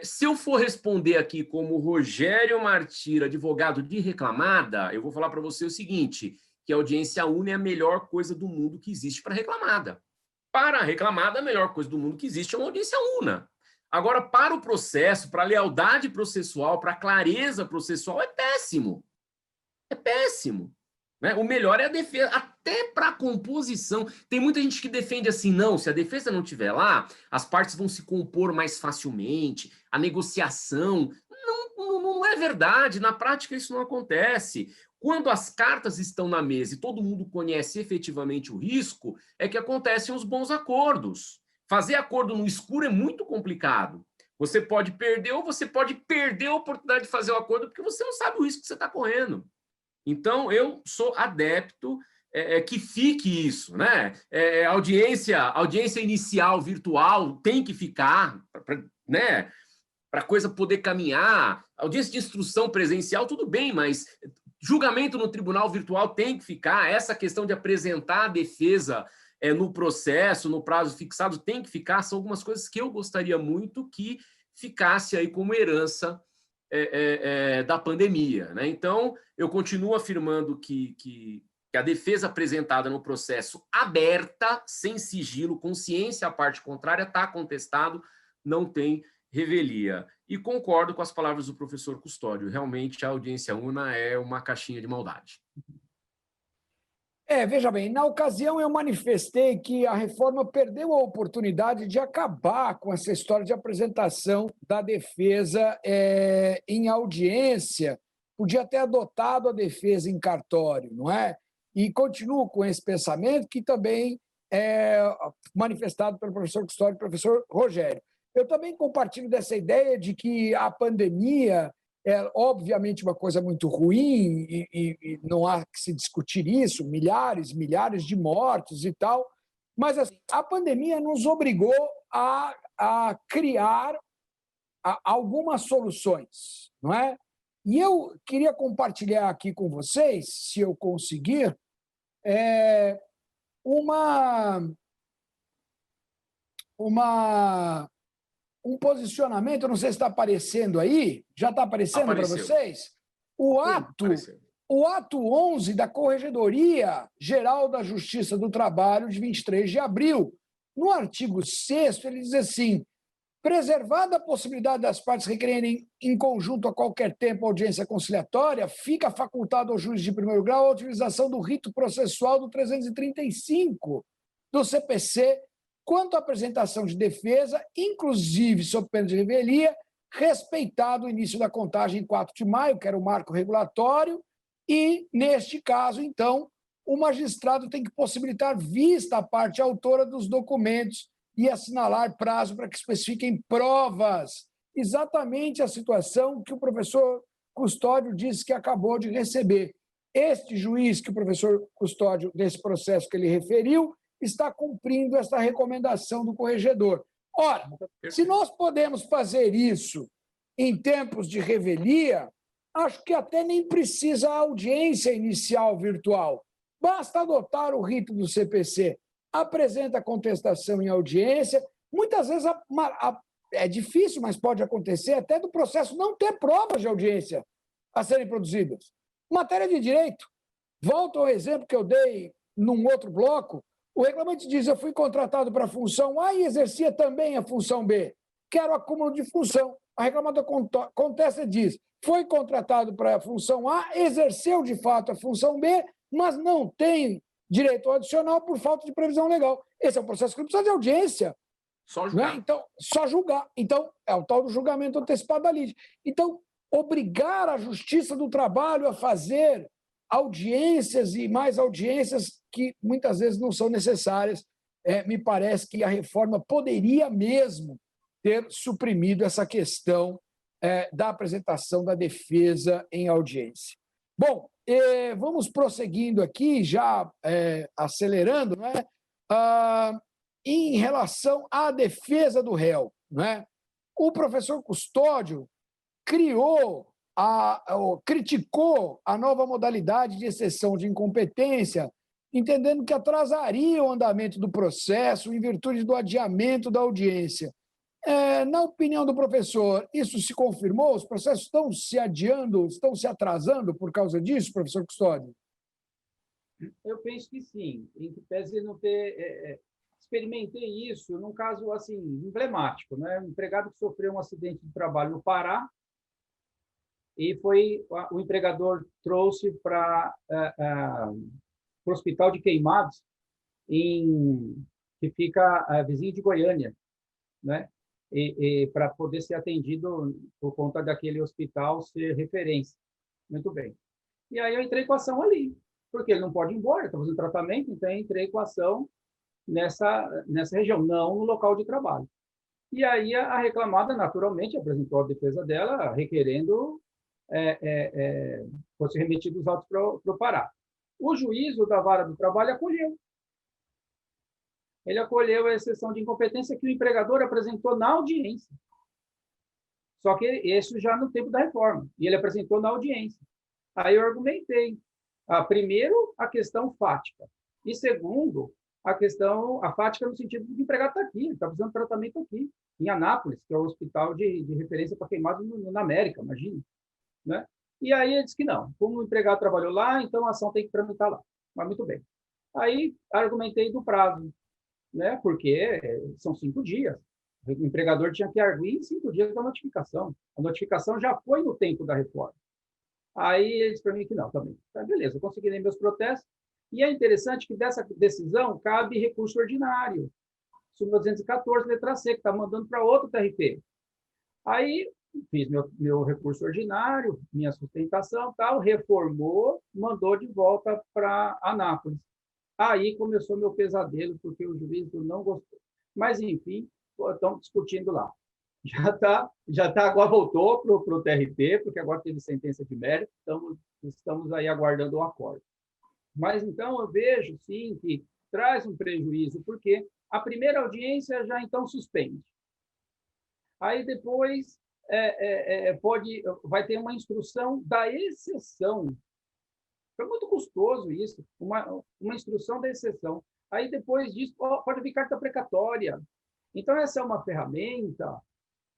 Se eu for responder aqui como Rogério Martira, advogado de reclamada, eu vou falar para você o seguinte, que a audiência única é a melhor coisa do mundo que existe para reclamada. Para a reclamada, a melhor coisa do mundo que existe é uma audiência única. Agora, para o processo, para a lealdade processual, para a clareza processual, é péssimo. É péssimo. Né? O melhor é a defesa, até para a composição. Tem muita gente que defende assim, não, se a defesa não estiver lá, as partes vão se compor mais facilmente, a negociação. Não é verdade, na prática isso não acontece. Quando as cartas estão na mesa e todo mundo conhece efetivamente o risco, é que acontecem os bons acordos. Fazer acordo no escuro é muito complicado. Você pode perder ou você pode perder a oportunidade de fazer o acordo porque você não sabe o risco que você está correndo. Então, eu sou adepto que fique isso, né? Audiência inicial virtual tem que ficar, né? Para a coisa poder caminhar. Audiência de instrução presencial, tudo bem, mas julgamento no tribunal virtual tem que ficar. Essa questão de apresentar a defesa no processo, no prazo fixado, tem que ficar. São algumas coisas que eu gostaria muito que ficasse aí como herança da pandemia, né? Então, eu continuo afirmando que a defesa apresentada no processo aberta, sem sigilo, com ciência à parte contrária, está contestado, não tem revelia. E concordo com as palavras do professor Custódio, realmente a audiência una é uma caixinha de maldade. Veja bem, na ocasião eu manifestei que a reforma perdeu a oportunidade de acabar com essa história de apresentação da defesa em audiência, podia ter adotado a defesa em cartório, não é? E continuo com esse pensamento que também é manifestado pelo professor Custódio e pelo professor Rogério. Eu também compartilho dessa ideia de que a pandemia é obviamente uma coisa muito ruim e não há que se discutir isso, milhares de mortos e tal, mas assim, a pandemia nos obrigou a criar algumas soluções, não é? E eu queria compartilhar aqui com vocês, se eu conseguir, um posicionamento, não sei se está aparecendo aí, já está aparecendo para vocês? O ato 11 da Corregedoria Geral da Justiça do Trabalho, de 23 de abril. No artigo 6º, ele diz assim: preservada a possibilidade das partes requererem em conjunto a qualquer tempo audiência conciliatória, fica facultado ao juiz de primeiro grau a utilização do rito processual do 335 do CPC quanto à apresentação de defesa, inclusive sob pena de revelia, respeitado o início da contagem em 4 de maio, que era o marco regulatório, e, neste caso, então, o magistrado tem que possibilitar vista à parte autora dos documentos e assinalar prazo para que especifiquem provas. Exatamente a situação que o professor Custódio disse que acabou de receber. Este juiz que o professor Custódio, desse processo que ele referiu, está cumprindo essa recomendação do corregedor. Ora, se nós podemos fazer isso em tempos de revelia, acho que até nem precisa a audiência inicial virtual. Basta adotar o rito do CPC. Apresenta a contestação em audiência. Muitas vezes é difícil, mas pode acontecer até do processo não ter provas de audiência a serem produzidas. Matéria de direito. Volto ao exemplo que eu dei num outro bloco. O reclamante diz: eu fui contratado para a função A e exercia também a função B. Quero acúmulo de função. A reclamada contesta e diz: foi contratado para a função A, exerceu de fato a função B, mas não tem direito adicional por falta de previsão legal. Esse é um processo que não precisa de audiência. Só julgar. Né? Então, só julgar. Então, é o tal do julgamento antecipado da lide. Então, obrigar a Justiça do Trabalho a fazer audiências e mais audiências que muitas vezes não são necessárias, me parece que a reforma poderia mesmo ter suprimido essa questão da apresentação da defesa em audiência. Bom, vamos prosseguindo aqui, já acelerando, não é? Em relação à defesa do réu, não é? O professor Custódio criticou a nova modalidade de exceção de incompetência, entendendo que atrasaria o andamento do processo em virtude do adiamento da audiência. Na opinião do professor, isso se confirmou? Os processos estão se adiando, estão se atrasando por causa disso, professor Custódio? Eu penso que sim, em que pese não ter... experimentei isso num caso assim emblemático, né? Um empregado que sofreu um acidente de trabalho no Pará, e o empregador trouxe para o Hospital de Queimados, que fica vizinho de Goiânia, né? E para poder ser atendido por conta daquele hospital ser referência. Muito bem. E aí eu entrei com a ação ali, porque ele não pode ir embora, está fazendo tratamento, então eu entrei com a ação nessa região, não no local de trabalho. E aí a reclamada, naturalmente, apresentou a defesa dela, requerendo fosse remetido os autos para o Pará. O juízo da Vara do Trabalho acolheu. Ele acolheu a exceção de incompetência que o empregador apresentou na audiência. Só que isso já no tempo da reforma. E ele apresentou na audiência. Aí eu argumentei. Primeiro, a questão fática. E segundo, a questão, a fática no sentido de que o empregado está aqui, está precisando de tratamento aqui, em Anápolis, que é o hospital de referência para queimados na América, imagina, né? E aí ele disse que não, como o empregado trabalhou lá, então a ação tem que tramitar lá. Mas muito bem. Aí argumentei do prazo, né? Porque são 5 dias. O empregador tinha que arguir em 5 dias da notificação. A notificação já foi no tempo da reforma. Aí ele disse para mim que não, também. Tá, beleza, eu consegui ler meus protestos. E é interessante que dessa decisão cabe recurso ordinário. Súmula 214, letra C, que está mandando para outro TRT. Aí fiz meu recurso ordinário, minha sustentação, tal, reformou, mandou de volta para Anápolis. Aí começou meu pesadelo, porque o juiz não gostou. Mas, enfim, estão discutindo lá. Já tá, agora voltou para o TRT, porque agora teve sentença de mérito, estamos aí aguardando o acordo. Mas, então, eu vejo, sim, que traz um prejuízo, porque a primeira audiência já, então, suspende. Aí, depois, vai ter uma instrução da exceção. Foi muito custoso isso, uma instrução da exceção. Aí, depois disso, pode vir carta precatória. Então, essa é uma ferramenta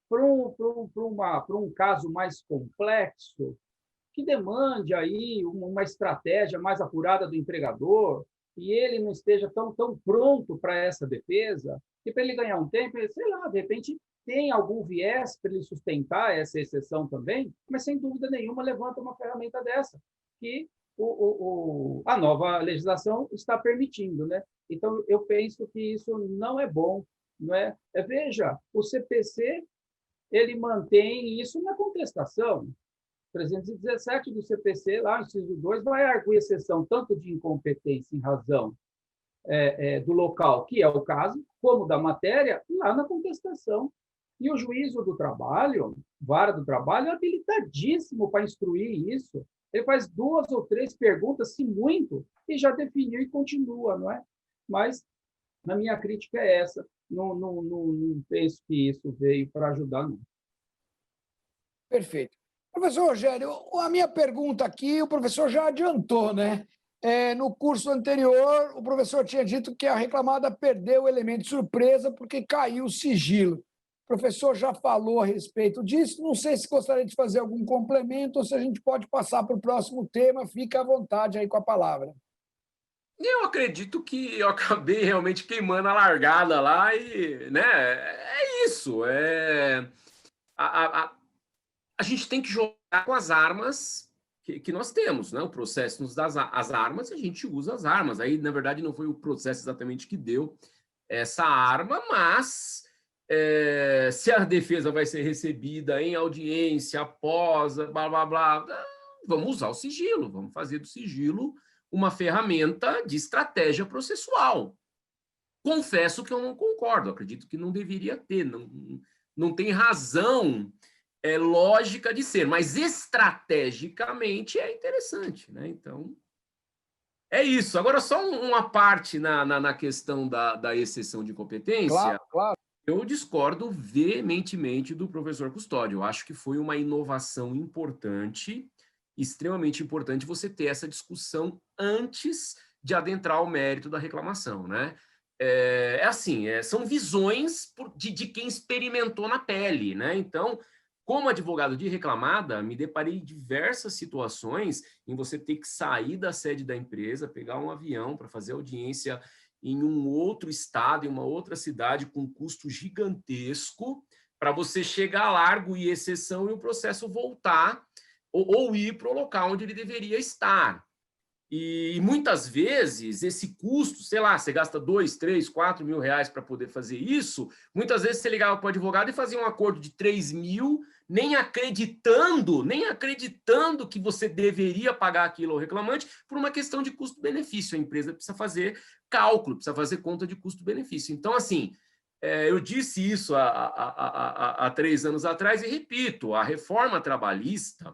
para um caso mais complexo, que demande aí uma estratégia mais apurada do empregador, e ele não esteja tão pronto para essa defesa, e para ele ganhar um tempo, sei lá, de repente tem algum viés para ele sustentar essa exceção também, mas sem dúvida nenhuma levanta uma ferramenta dessa, que a nova legislação está permitindo, né? Então, eu penso que isso não é bom, não é? Veja, o CPC, ele mantém isso na contestação. 317 do CPC, lá, inciso 2, vai arguir exceção tanto de incompetência em razão do local, que é o caso, como da matéria, lá na contestação. E o juízo do trabalho, vara do trabalho, é habilitadíssimo para instruir isso. Ele faz 2 ou 3 perguntas, se muito, e já definiu e continua, não é? Mas a minha crítica é essa. Não penso que isso veio para ajudar, não. Perfeito. Professor Rogério, a minha pergunta aqui, o professor já adiantou, né? No curso anterior, o professor tinha dito que a reclamada perdeu o elemento de surpresa porque caiu o sigilo. O professor já falou a respeito disso. Não sei se gostaria de fazer algum complemento ou se a gente pode passar para o próximo tema. Fica à vontade aí com a palavra. Eu acredito que eu acabei realmente queimando a largada lá e, né, é isso. A gente tem que jogar com as armas que nós temos, né? O processo nos dá as armas e a gente usa as armas. Aí, na verdade, não foi o processo exatamente que deu essa arma, mas se a defesa vai ser recebida em audiência, após, blá, blá, blá, vamos usar o sigilo, vamos fazer do sigilo uma ferramenta de estratégia processual. Confesso que eu não concordo, acredito que não deveria ter, não tem razão lógica de ser, mas estrategicamente é interessante, né? Então, é isso. Agora, só uma parte na questão da exceção de competência. Claro, claro. Eu discordo veementemente do professor Custódio. Eu acho que foi uma inovação importante, extremamente importante, você ter essa discussão antes de adentrar o mérito da reclamação, né? Assim, são visões de quem experimentou na pele, né? Então, como advogado de reclamada, me deparei em diversas situações em você ter que sair da sede da empresa, pegar um avião para fazer audiência em um outro estado, em uma outra cidade, com custo gigantesco, para você chegar lá, arguir exceção e o processo voltar ou ir para o local onde ele deveria estar. E muitas vezes esse custo, sei lá, você gasta 2, 3, 4 mil reais para poder fazer isso, muitas vezes você ligava para o advogado e fazia um acordo de 3 mil, nem acreditando que você deveria pagar aquilo ao reclamante por uma questão de custo-benefício. A empresa precisa fazer cálculo, precisa fazer conta de custo-benefício. Então, assim, eu disse isso há 3 anos atrás e repito, a reforma trabalhista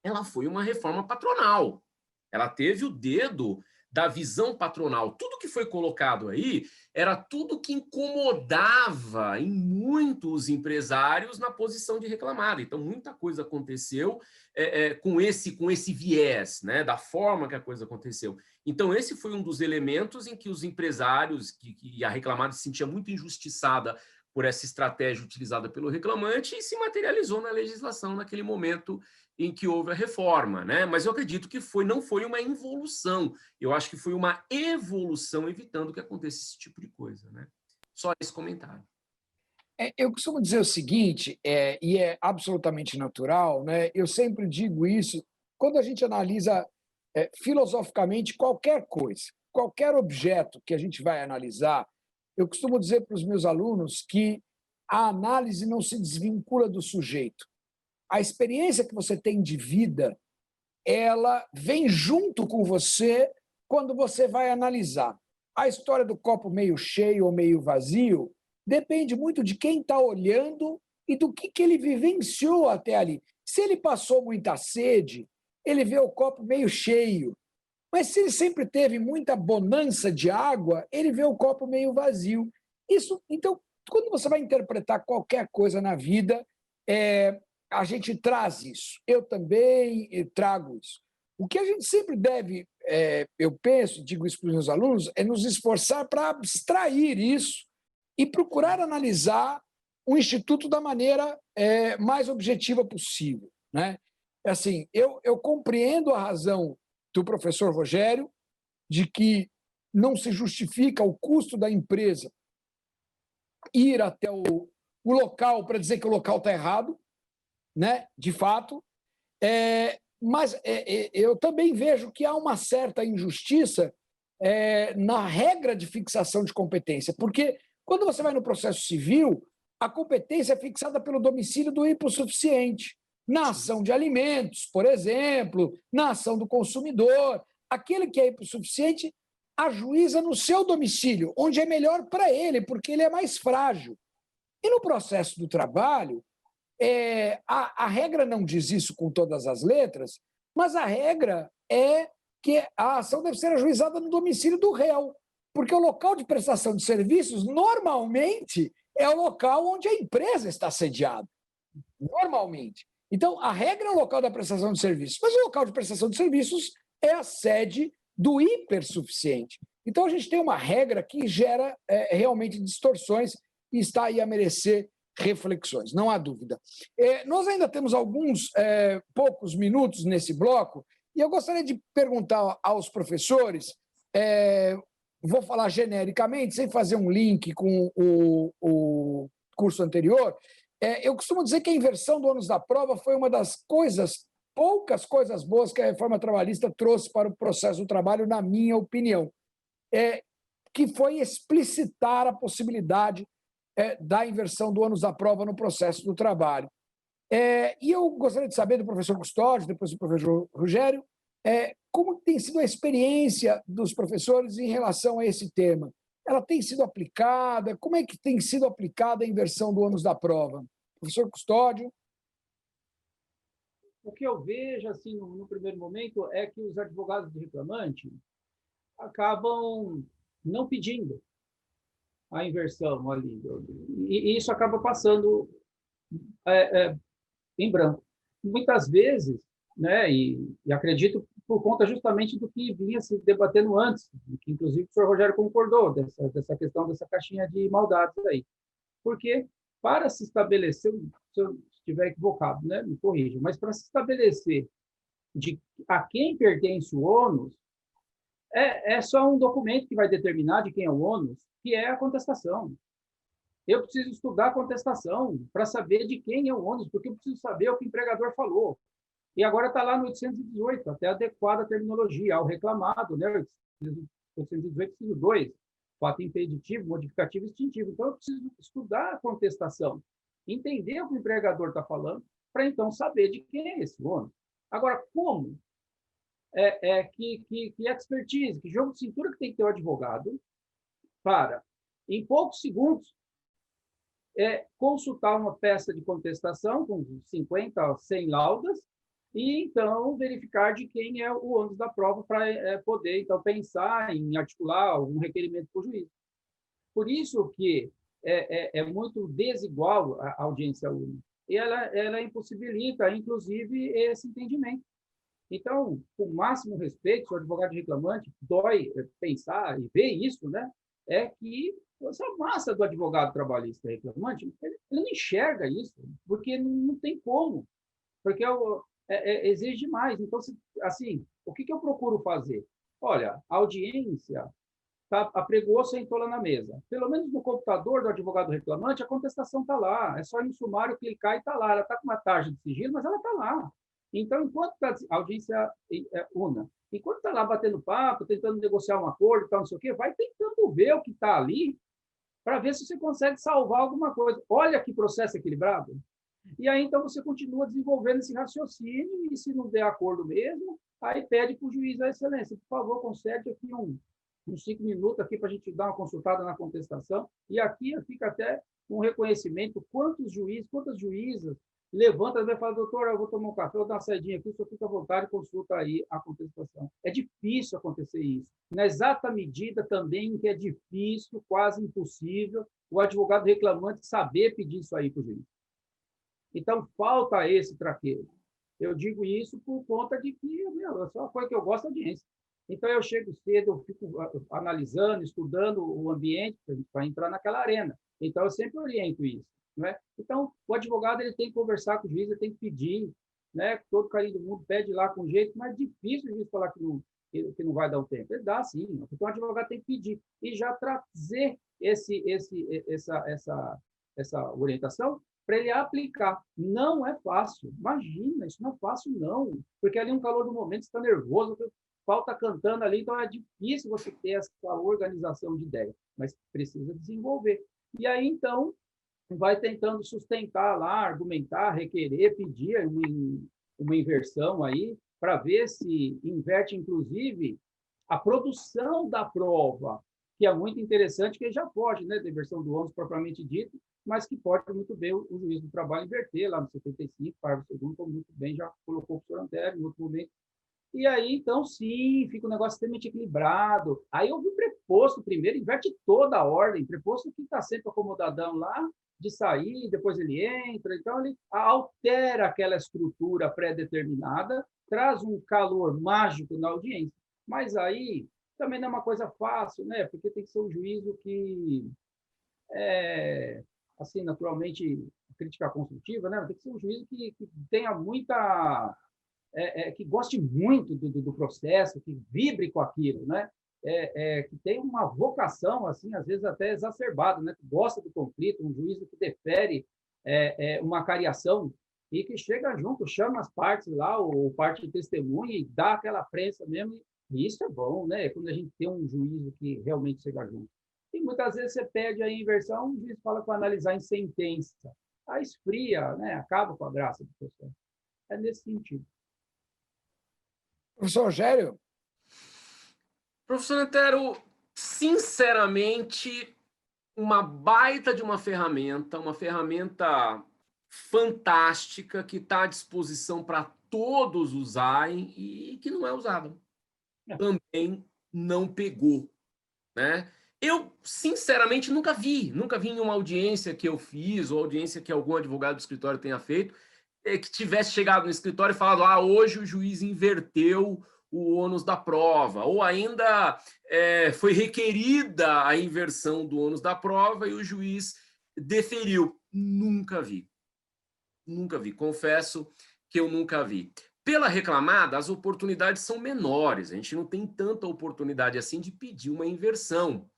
ela foi uma reforma patronal. Ela teve o dedo da visão patronal. Tudo que foi colocado aí era tudo que incomodava em muitos empresários na posição de reclamada. Então, muita coisa aconteceu com esse viés, né, da forma que a coisa aconteceu. Então, esse foi um dos elementos em que os empresários, que a reclamada se sentia muito injustiçada por essa estratégia utilizada pelo reclamante, e se materializou na legislação naquele momento em que houve a reforma, né? Mas eu acredito que não foi uma involução, eu acho que foi uma evolução, evitando que aconteça esse tipo de coisa, né? Só esse comentário. Eu costumo dizer o seguinte, e é absolutamente natural, né? Eu sempre digo isso, quando a gente analisa filosoficamente qualquer coisa, qualquer objeto que a gente vai analisar, eu costumo dizer para os meus alunos que a análise não se desvincula do sujeito. A experiência que você tem de vida, ela vem junto com você quando você vai analisar. A história do copo meio cheio ou meio vazio depende muito de quem está olhando e do que ele vivenciou até ali. Se ele passou muita sede, ele vê o copo meio cheio. Mas se ele sempre teve muita bonança de água, ele vê o copo meio vazio. Então, quando você vai interpretar qualquer coisa na vida, a gente traz isso. Eu também trago isso. O que a gente sempre deve, eu penso, digo isso para os meus alunos, é nos esforçar para abstrair isso e procurar analisar o Instituto da maneira mais objetiva possível, né? Assim, eu compreendo a razão do professor Rogério de que não se justifica o custo da empresa ir até o local para dizer que o local está errado, né? De fato, mas eu também vejo que há uma certa injustiça na regra de fixação de competência, porque quando você vai no processo civil, a competência é fixada pelo domicílio do hipossuficiente, na ação de alimentos, por exemplo, na ação do consumidor. Aquele que é hipossuficiente ajuiza no seu domicílio, onde é melhor para ele, porque ele é mais frágil. E no processo do trabalho, a regra não diz isso com todas as letras, mas a regra é que a ação deve ser ajuizada no domicílio do réu, porque o local de prestação de serviços, normalmente, é o local onde a empresa está sediada. Normalmente. Então, a regra é o local da prestação de serviços, mas o local de prestação de serviços é a sede do hipersuficiente. Então, a gente tem uma regra que gera realmente distorções e está aí a merecer reflexões, não há dúvida. Nós ainda temos poucos minutos nesse bloco, e eu gostaria de perguntar aos professores, vou falar genericamente, sem fazer um link com o curso anterior. Eu costumo dizer que a inversão do ônus da prova foi uma das poucas coisas boas que a reforma trabalhista trouxe para o processo do trabalho, na minha opinião, que foi explicitar a possibilidade da inversão do ônus da prova no processo do trabalho. E eu gostaria de saber do professor Custódio, depois do professor Rogério, como tem sido a experiência dos professores em relação a esse tema. Ela tem sido aplicada? Como é que tem sido aplicada a inversão do ônus da prova? Professor Custódio? O que eu vejo, assim, no primeiro momento, é que os advogados do reclamante acabam não pedindo a inversão ali. E isso acaba passando em branco. Muitas vezes, né, e acredito por conta justamente do que vinha se debatendo antes, que inclusive o senhor Rogério concordou, dessa questão dessa caixinha de maldades aí. Porque para se estabelecer, se eu estiver equivocado, né, me corrija, mas para se estabelecer a quem pertence o ônus, é só um documento que vai determinar de quem é o ônus, que é a contestação. Eu preciso estudar a contestação para saber de quem é o ônus, porque eu preciso saber o que o empregador falou. E agora está lá no 818, até adequada a terminologia, ao reclamado, né? 818, inciso 2, fato impeditivo, modificativo e extintivo. Então, eu preciso estudar a contestação, entender o que o empregador está falando, para então saber de quem é esse ônus. Agora, como? Que expertise, que jogo de cintura que tem que ter o advogado para, em poucos segundos, consultar uma peça de contestação com 50 a 100 laudas e então verificar de quem é o ônus da prova para poder então pensar em articular algum requerimento para o juiz. Por isso que é muito desigual a audiência única. E ela impossibilita, inclusive, esse entendimento. Então, com o máximo respeito, se o advogado reclamante dói pensar e ver isso, né? É que essa massa do advogado trabalhista reclamante, ele não enxerga isso, porque não tem como, porque exige mais. Então, assim, o que eu procuro fazer? Olha, a audiência apregou, sentou lá na mesa. Pelo menos no computador do advogado reclamante, a contestação está lá. É só ir no sumário, clicar e está lá. Ela está com uma tarja de sigilo, mas ela está lá. Então, enquanto está a audiência una, enquanto está lá batendo papo, tentando negociar um acordo, tal, não sei o quê, vai tentando ver o que está ali para ver se você consegue salvar alguma coisa. Olha que processo equilibrado. E aí, então, você continua desenvolvendo esse raciocínio e, se não der acordo mesmo, aí pede para o juiz da excelência, por favor, concede aqui uns 5 minutos aqui para a gente dar uma consultada na contestação. E aqui fica até um reconhecimento, quantos juízes, quantas juízas levanta e fala, doutor, eu vou tomar um café, vou dar uma saidinha aqui, o senhor fica à vontade e consulta aí a contestação. É difícil acontecer isso. Na exata medida também que é difícil, quase impossível, o advogado reclamante saber pedir isso aí para o juiz. Então, falta esse traquejo. Eu digo isso por conta de que, é só uma coisa que eu gosto da audiência. Então, eu chego cedo, eu fico analisando, estudando o ambiente, para entrar naquela arena. Então, eu sempre oriento isso. Não é? Então, o advogado ele tem que conversar com o juiz, ele tem que pedir, né? Todo carinho do mundo pede lá com jeito, mas é difícil o juiz falar que não vai dar o tempo. Ele dá sim. Então, o advogado tem que pedir. E já trazer essa orientação para ele aplicar. Não é fácil. Imagina, isso não é fácil, não. Porque ali um calor do momento, você está nervoso, o pau está cantando ali, então é difícil você ter essa organização de ideia, mas precisa desenvolver. E aí, então, vai tentando sustentar lá, argumentar, requerer, pedir uma inversão aí, para ver se inverte, inclusive, a produção da prova, que é muito interessante, que já pode, né, ter versão do ônus propriamente dito, mas que pode muito bem o juiz do trabalho inverter lá no 75, parágrafo 2º, como muito bem já colocou o professor Antero em outro momento. E aí, então, sim, fica um negócio extremamente equilibrado. Aí houve o preposto primeiro, inverte toda a ordem. Preposto que está sempre acomodadão lá, de sair, depois ele entra. Então, ele altera aquela estrutura pré-determinada, traz um calor mágico na audiência. Mas aí também não é uma coisa fácil, né? Porque tem que ser um juízo que assim, naturalmente, crítica construtiva, né? Tem que ser um juízo que tenha muita... que goste muito do processo, que vibre com aquilo, né? Que tenha uma vocação, assim, às vezes até exacerbada, né? Que gosta do conflito, um juízo que defere uma cariação e que chega junto, chama as partes lá, ou parte de testemunha, e dá aquela prensa mesmo. E isso é bom, né? Quando a gente tem um juízo que realmente chega junto. E muitas vezes você pede a inversão, o juiz fala para analisar em sentença. Aí esfria, né? Acaba com a graça do processo. É nesse sentido. Professor Rogério? Professor Antero, sinceramente, uma baita de uma ferramenta fantástica que está à disposição para todos usarem e que não é usada. Também não pegou, né? Eu, sinceramente, nunca vi em uma audiência que eu fiz, ou audiência que algum advogado do escritório tenha feito, que tivesse chegado no escritório e falado, hoje o juiz inverteu o ônus da prova, ou ainda foi requerida a inversão do ônus da prova e o juiz deferiu. Nunca vi. Nunca vi. Confesso que eu nunca vi. Pela reclamada, as oportunidades são menores. A gente não tem tanta oportunidade assim de pedir uma inversão.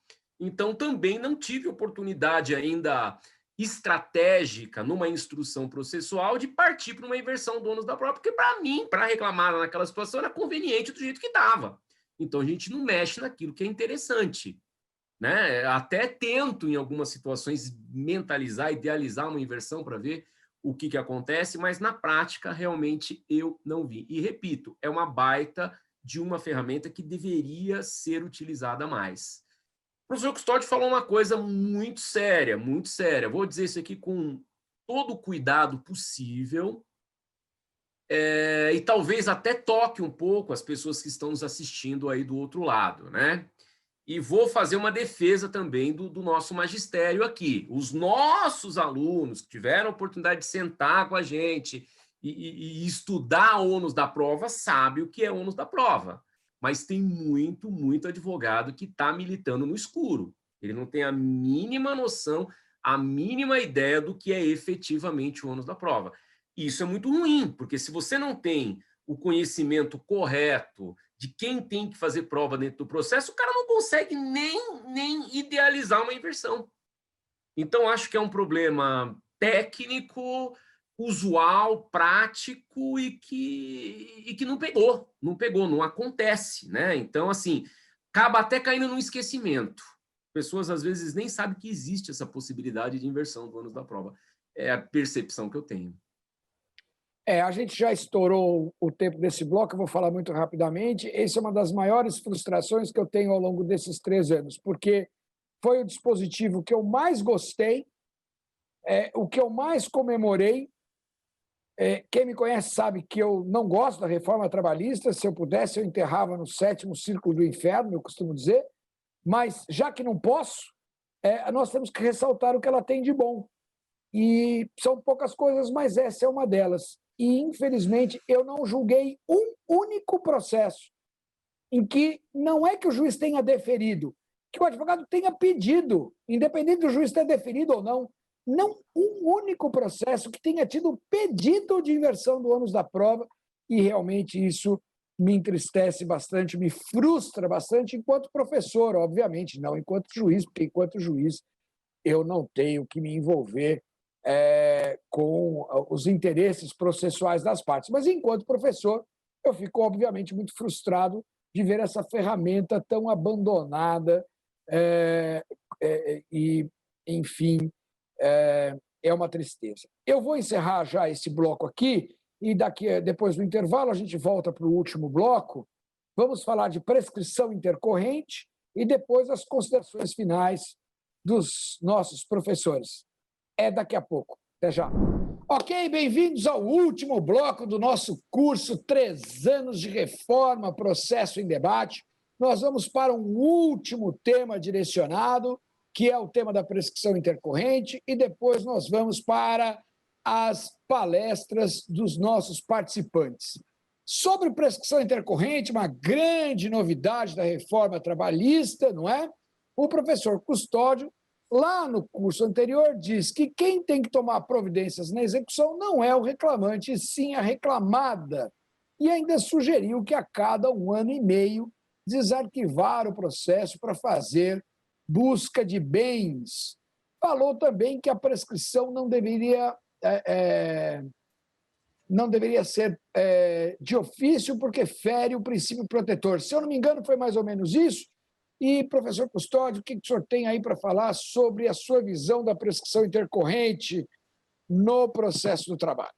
Então, também não tive oportunidade ainda estratégica numa instrução processual de partir para uma inversão do ônus da prova, porque para mim, para reclamar naquela situação, era conveniente do jeito que estava. Então, a gente não mexe naquilo que é interessante, né? Até tento, em algumas situações, mentalizar, idealizar uma inversão para ver o que acontece, mas na prática, realmente, eu não vi. E, repito, é uma baita de uma ferramenta que deveria ser utilizada mais. O professor Custódio falou uma coisa muito séria, muito séria. Vou dizer isso aqui com todo o cuidado possível. e talvez até toque um pouco as pessoas que estão nos assistindo aí do outro lado, né? E vou fazer uma defesa também do nosso magistério aqui. Os nossos alunos que tiveram a oportunidade de sentar com a gente e estudar ônus da prova sabem o que é ônus da prova. Mas tem muito advogado que está militando no escuro. Ele não tem a mínima noção, a mínima ideia do que é efetivamente o ônus da prova. Isso é muito ruim, porque se você não tem o conhecimento correto de quem tem que fazer prova dentro do processo, o cara não consegue nem idealizar uma inversão. Então, acho que é um problema técnico, usual, prático e que não pegou, não acontece, né? Então, assim, acaba até caindo num esquecimento. Pessoas, às vezes, nem sabem que existe essa possibilidade de inversão do ônus da prova. É a percepção que eu tenho. A gente já estourou o tempo desse bloco, eu vou falar muito rapidamente. Essa é uma das maiores frustrações que eu tenho ao longo desses 3 anos, porque foi o dispositivo que eu mais gostei, o que eu mais comemorei. Quem me conhece sabe que eu não gosto da reforma trabalhista. Se eu pudesse, eu enterrava no 7º círculo do inferno, eu costumo dizer. Mas, já que não posso, nós temos que ressaltar o que ela tem de bom. E são poucas coisas, mas essa é uma delas. E, infelizmente, eu não julguei um único processo em que não é que o juiz tenha deferido, que o advogado tenha pedido, independente do juiz ter deferido ou não, um único processo que tenha tido pedido de inversão do ônus da prova, e realmente isso me entristece bastante, me frustra bastante enquanto professor, obviamente, não enquanto juiz, porque enquanto juiz eu não tenho que me envolver com os interesses processuais das partes. Mas, enquanto professor, eu fico, obviamente, muito frustrado de ver essa ferramenta tão abandonada e, enfim, é uma tristeza. Eu vou encerrar já esse bloco aqui e depois do intervalo a gente volta para o último bloco. Vamos falar de prescrição intercorrente e depois as considerações finais dos nossos professores. Daqui a pouco. Até já. Ok, bem-vindos ao último bloco do nosso curso 3 anos de reforma, processo em debate. Nós vamos para um último tema direcionado, que é o tema da prescrição intercorrente, e depois nós vamos para as palestras dos nossos participantes. Sobre prescrição intercorrente, uma grande novidade da reforma trabalhista, não é? O professor Custódio, lá no curso anterior, diz que quem tem que tomar providências na execução não é o reclamante, e sim a reclamada. E ainda sugeriu que a cada 1 ano e meio desarquivar o processo para fazer busca de bens. Falou também que a prescrição não deveria ser de ofício, porque fere o princípio protetor. Se eu não me engano, foi mais ou menos isso. E, professor Custódio, o que o senhor tem aí para falar sobre a sua visão da prescrição intercorrente no processo do trabalho?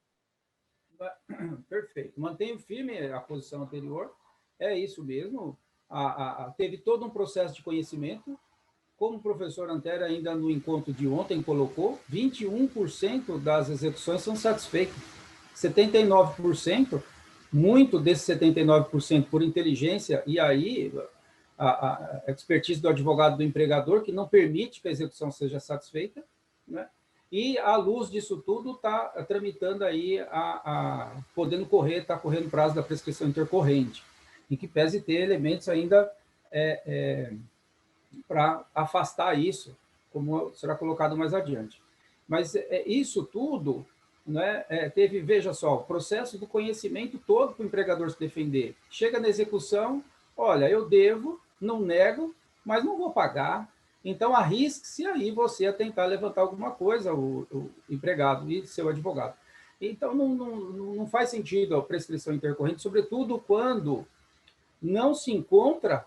Perfeito. Mantenho firme a posição anterior. É isso mesmo. Teve todo um processo de conhecimento. Como o professor Antero, ainda no encontro de ontem, colocou, 21% das execuções são satisfeitas. 79%, muito desses 79% por inteligência, e aí a expertise do advogado do empregador, que não permite que a execução seja satisfeita, né? E, à luz disso tudo, está tramitando aí, podendo correr, está correndo o prazo da prescrição intercorrente, em que pese ter elementos ainda para afastar isso, como será colocado mais adiante. Mas isso tudo, né, teve, veja só, o processo do conhecimento todo para o empregador se defender. Chega na execução, olha, eu devo, não nego, mas não vou pagar. Então, arrisque-se aí você a tentar levantar alguma coisa, o empregado e seu advogado. Então, não faz sentido a prescrição intercorrente, sobretudo quando não se encontra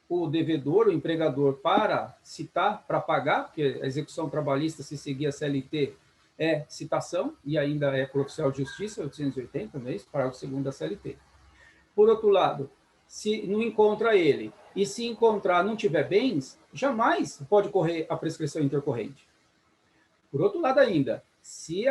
o devedor, o empregador, para citar, para pagar, porque a execução trabalhista, se seguir a CLT, é citação, e ainda é por oficial de justiça, 880, não é isso? Parágrafo 2º da CLT. Por outro lado, se não encontra ele, e se encontrar não tiver bens, jamais pode correr a prescrição intercorrente. Por outro lado ainda, Se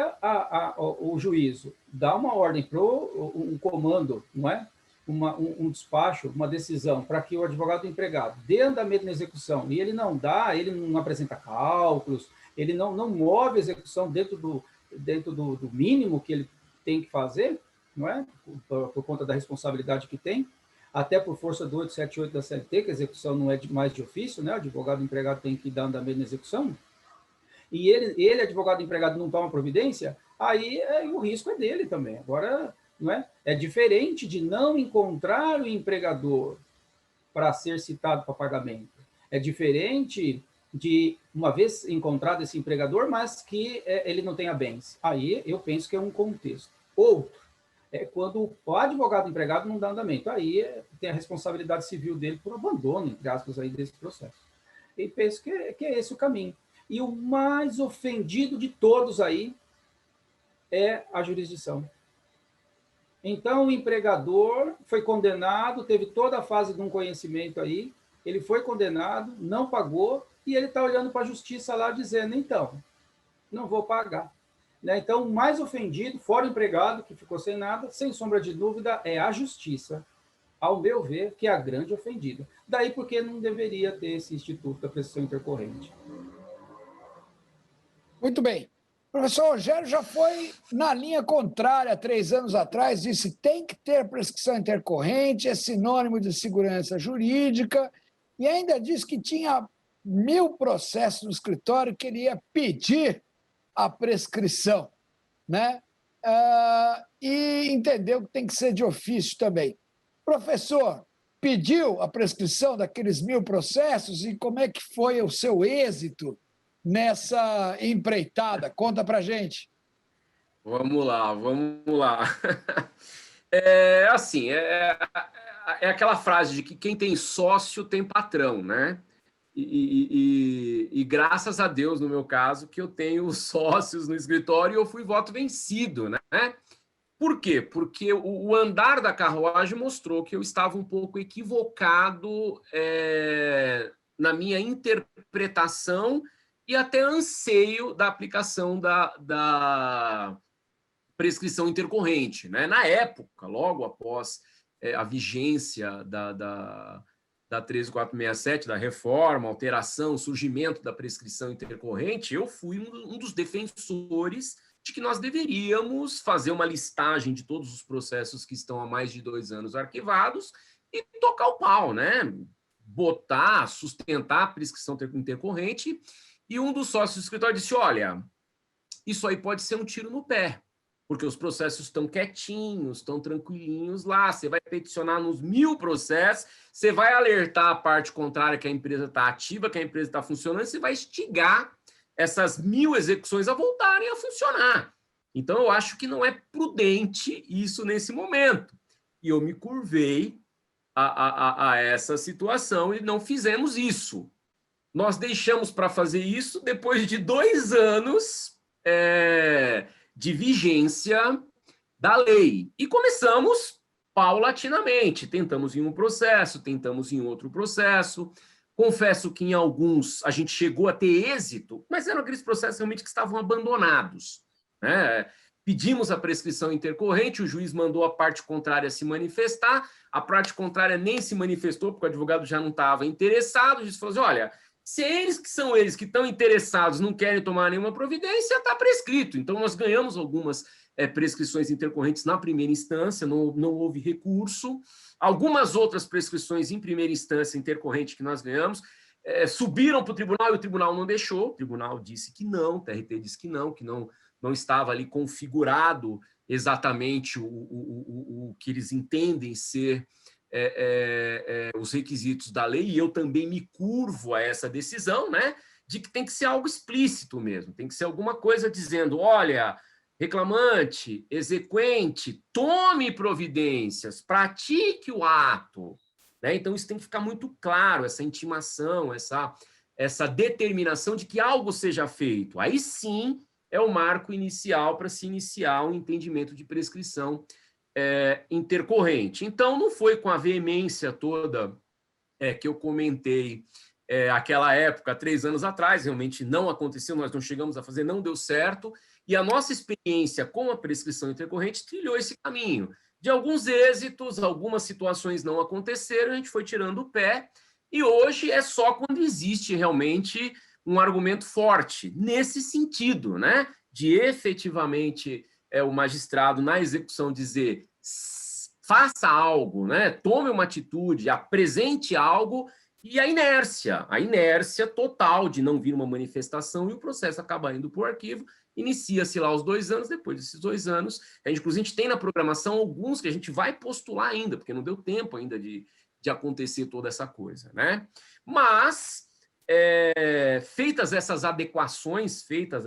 o juízo dá uma ordem para um comando, não é? Um despacho, uma decisão para que o advogado do empregado dê andamento na execução e ele não dá, ele não apresenta cálculos, ele não move a execução dentro do mínimo que ele tem que fazer, não é? Por conta da responsabilidade que tem, até por força do 878 da CLT, que a execução não é mais de ofício, né? O advogado do empregado tem que dar andamento na execução, e ele advogado do empregado, não toma providência, aí o risco é dele também. Agora, não é? É diferente de não encontrar o empregador para ser citado para pagamento. É diferente de, uma vez encontrado esse empregador, mas que ele não tenha bens. Aí eu penso que é um contexto. Outro é quando o advogado do empregado não dá andamento. Aí tem a responsabilidade civil dele por abandono, entre aspas, aí, desse processo. E penso que é esse o caminho. E o mais ofendido de todos aí é a jurisdição. Então, o empregador foi condenado, teve toda a fase de um conhecimento aí, ele foi condenado, não pagou, e ele está olhando para a justiça lá dizendo, então, não vou pagar. Né? Então, o mais ofendido, fora o empregado, que ficou sem nada, sem sombra de dúvida, é a justiça, ao meu ver, que é a grande ofendida. Daí porque não deveria ter esse instituto da prescrição intercorrente. Muito bem. O professor Rogério já foi na linha contrária 3 anos atrás, disse que tem que ter prescrição intercorrente, é sinônimo de segurança jurídica, e ainda disse que tinha 1000 processos no escritório que ele ia pedir a prescrição, né? E entendeu que tem que ser de ofício também. Professor, pediu a prescrição daqueles 1000 processos e como é que foi o seu êxito nessa empreitada? Conta pra gente. Vamos lá, vamos lá. Assim, é aquela frase de que quem tem sócio tem patrão, né? E graças a Deus, no meu caso, que eu tenho sócios no escritório e eu fui voto vencido, né? Por quê? Porque o andar da carruagem mostrou que eu estava um pouco equivocado na minha interpretação e até anseio da aplicação da prescrição intercorrente. Né? Na época, logo após a vigência da 13467, da reforma, alteração, surgimento da prescrição intercorrente, eu fui um dos defensores de que nós deveríamos fazer uma listagem de todos os processos que estão há mais de 2 anos arquivados e tocar o pau, né? Botar, sustentar a prescrição intercorrente. E um dos sócios do escritório disse, olha, isso aí pode ser um tiro no pé, porque os processos estão quietinhos, estão tranquilinhos lá, você vai peticionar nos 1000 processos, você vai alertar a parte contrária que a empresa está ativa, que a empresa está funcionando, você vai instigar essas 1000 execuções a voltarem a funcionar. Então, eu acho que não é prudente isso nesse momento. E eu me curvei a essa situação e não fizemos isso. Nós deixamos para fazer isso depois de 2 anos de vigência da lei. E começamos paulatinamente. Tentamos em um processo, tentamos em outro processo. Confesso que em alguns a gente chegou a ter êxito, mas eram aqueles processos realmente que estavam abandonados. Né? Pedimos a prescrição intercorrente, o juiz mandou a parte contrária se manifestar, a parte contrária nem se manifestou, porque o advogado já não estava interessado, o juiz falou assim, olha, se eles que estão interessados não querem tomar nenhuma providência, está prescrito. Então, nós ganhamos algumas prescrições intercorrentes na primeira instância, não houve recurso. Algumas outras prescrições em primeira instância intercorrente que nós ganhamos subiram para o tribunal e o tribunal não deixou. O tribunal disse que não, o TRT disse que não estava ali configurado exatamente o que eles entendem ser os requisitos da lei, e eu também me curvo a essa decisão, né, de que tem que ser algo explícito mesmo, tem que ser alguma coisa dizendo, olha, reclamante, exequente, tome providências, pratique o ato. Né? Então, isso tem que ficar muito claro, essa intimação, essa determinação de que algo seja feito. Aí sim é o marco inicial para se iniciar um entendimento de prescrição intercorrente. Então, não foi com a veemência toda que eu comentei aquela época, 3 anos atrás, realmente não aconteceu, nós não chegamos a fazer, não deu certo, E a nossa experiência com a prescrição intercorrente trilhou esse caminho. De alguns êxitos, algumas situações não aconteceram, a gente foi tirando o pé, e hoje é só quando existe realmente um argumento forte nesse sentido, né? De efetivamente o magistrado, na execução, dizer faça algo, né? Tome uma atitude, apresente algo, e a inércia total de não vir uma manifestação e o processo acaba indo para o arquivo, inicia-se lá os 2 anos, depois desses 2 anos, inclusive a gente tem na programação alguns que a gente vai postular ainda, porque não deu tempo ainda de acontecer toda essa coisa, né? Mas, feitas essas adequações, feitas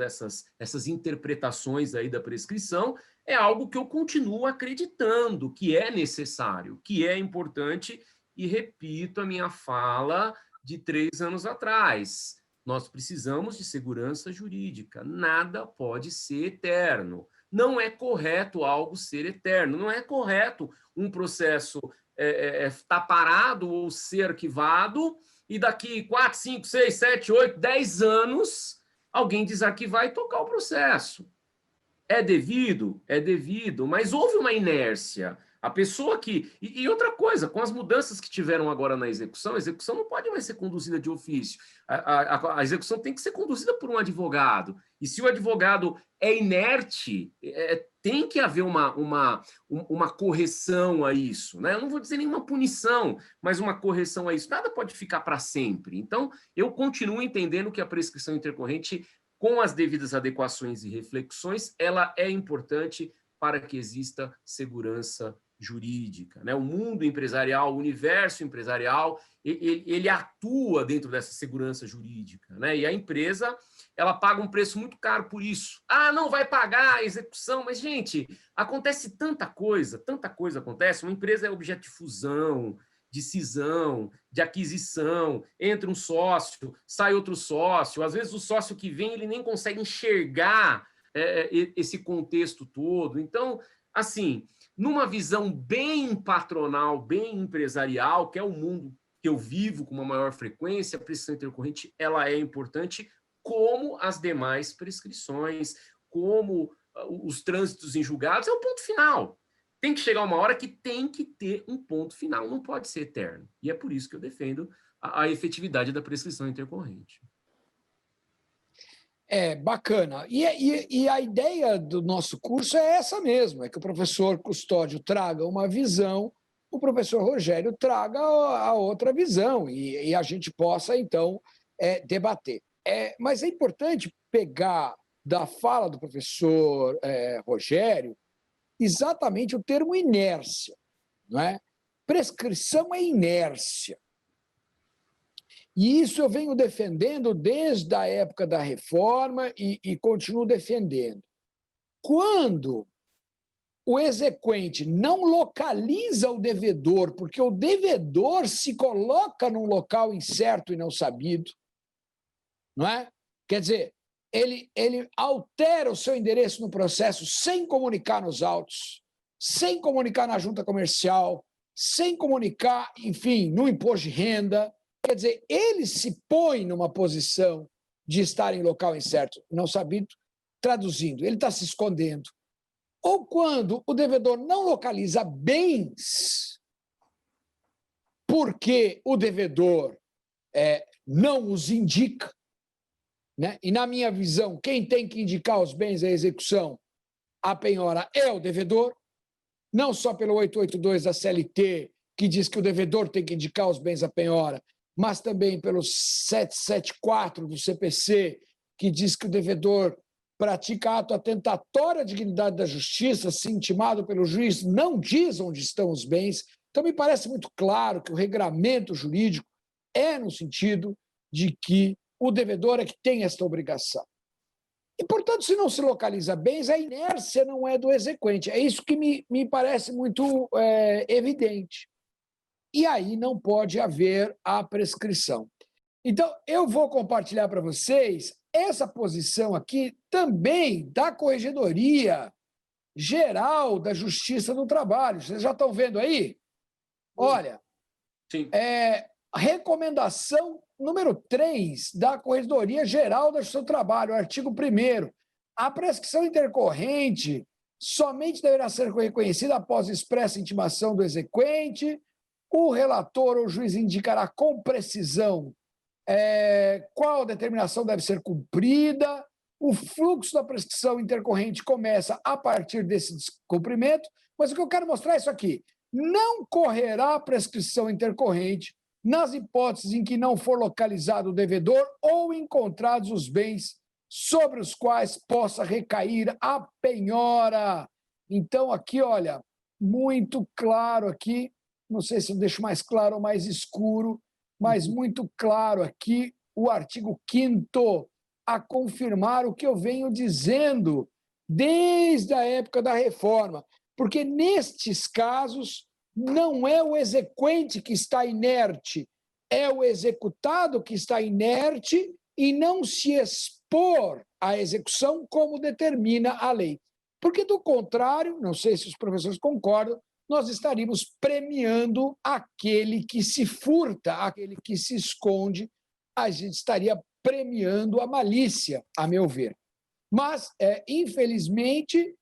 essas interpretações aí da prescrição, é algo que eu continuo acreditando que é necessário, que é importante, e repito a minha fala de 3 anos atrás. Nós precisamos de segurança jurídica. Nada pode ser eterno. Não é correto algo ser eterno. Não é correto um processo estar parado ou ser arquivado e daqui 4, 5, 6, 7, 8, 10 anos alguém desarquivar e tocar o processo. É devido? É devido, mas houve uma inércia. A pessoa que... E outra coisa, com as mudanças que tiveram agora na execução, a execução não pode mais ser conduzida de ofício. A execução tem que ser conduzida por um advogado. E se o advogado é inerte, tem que haver uma correção a isso, né? Eu não vou dizer nenhuma punição, mas uma correção a isso. Nada pode ficar para sempre. Então, eu continuo entendendo que a prescrição intercorrente, com as devidas adequações e reflexões, ela é importante para que exista segurança jurídica, né? O mundo empresarial, o universo empresarial, ele atua dentro dessa segurança jurídica, né? E a empresa, ela paga um preço muito caro por isso. Ah, não vai pagar a execução, mas, gente, acontece tanta coisa acontece. Uma empresa é objeto de fusão, de cisão, de aquisição, entra um sócio, sai outro sócio, às vezes o sócio que vem, ele nem consegue enxergar esse contexto todo. Então, assim, numa visão bem patronal, bem empresarial, que é o mundo que eu vivo com uma maior frequência, a prescrição intercorrente, ela é importante, como as demais prescrições, como os trânsitos em julgados, é o ponto final. Tem que chegar uma hora que tem que ter um ponto final, não pode ser eterno. E é por isso que eu defendo a efetividade da prescrição intercorrente. Bacana. E a ideia do nosso curso é essa mesmo, é que o professor Custódio traga uma visão, o professor Rogério traga a outra visão, e a gente possa, então, debater. Mas é importante pegar da fala do professor Rogério exatamente o termo inércia, não é? Prescrição é inércia. E isso eu venho defendendo desde a época da reforma e continuo defendendo. Quando o exequente não localiza o devedor, porque o devedor se coloca num local incerto e não sabido, não é? Quer dizer, ele altera o seu endereço no processo sem comunicar nos autos, sem comunicar na junta comercial, sem comunicar, enfim, no imposto de renda. Quer dizer, ele se põe numa posição de estar em local incerto, não sabido, traduzindo, ele está se escondendo. Ou quando o devedor não localiza bens, porque o devedor não os indica, né? E, na minha visão, quem tem que indicar os bens à execução, à penhora, é o devedor, não só pelo 882 da CLT, que diz que o devedor tem que indicar os bens à penhora, mas também pelo 774 do CPC, que diz que o devedor pratica ato atentatório à dignidade da justiça, se intimado pelo juiz, não diz onde estão os bens. Então, me parece muito claro que o regramento jurídico é no sentido de que o devedor é que tem esta obrigação. E, portanto, se não se localiza bens, a inércia não é do exequente. É isso que me parece muito evidente. E aí não pode haver a prescrição. Então, eu vou compartilhar para vocês essa posição aqui também da Corregedoria Geral da Justiça do Trabalho. Vocês já estão vendo aí? Olha, sim. Recomendação número 3 da Corregedoria Geral da Justiça do Trabalho, artigo 1º. A prescrição intercorrente somente deverá ser reconhecida após expressa intimação do exequente. O relator ou juiz indicará com precisão qual determinação deve ser cumprida. O fluxo da prescrição intercorrente começa a partir desse descumprimento, mas o que eu quero mostrar é isso aqui. Não correrá prescrição intercorrente nas hipóteses em que não for localizado o devedor ou encontrados os bens sobre os quais possa recair a penhora. Então, aqui, olha, muito claro aqui, não sei se eu deixo mais claro ou mais escuro, mas muito claro aqui o artigo 5º a confirmar o que eu venho dizendo desde a época da reforma, porque nestes casos não é o exequente que está inerte, é o executado que está inerte e não se expor à execução como determina a lei. Porque, do contrário, não sei se os professores concordam, nós estaríamos premiando aquele que se furta, aquele que se esconde, a gente estaria premiando a malícia, a meu ver. Mas, infelizmente,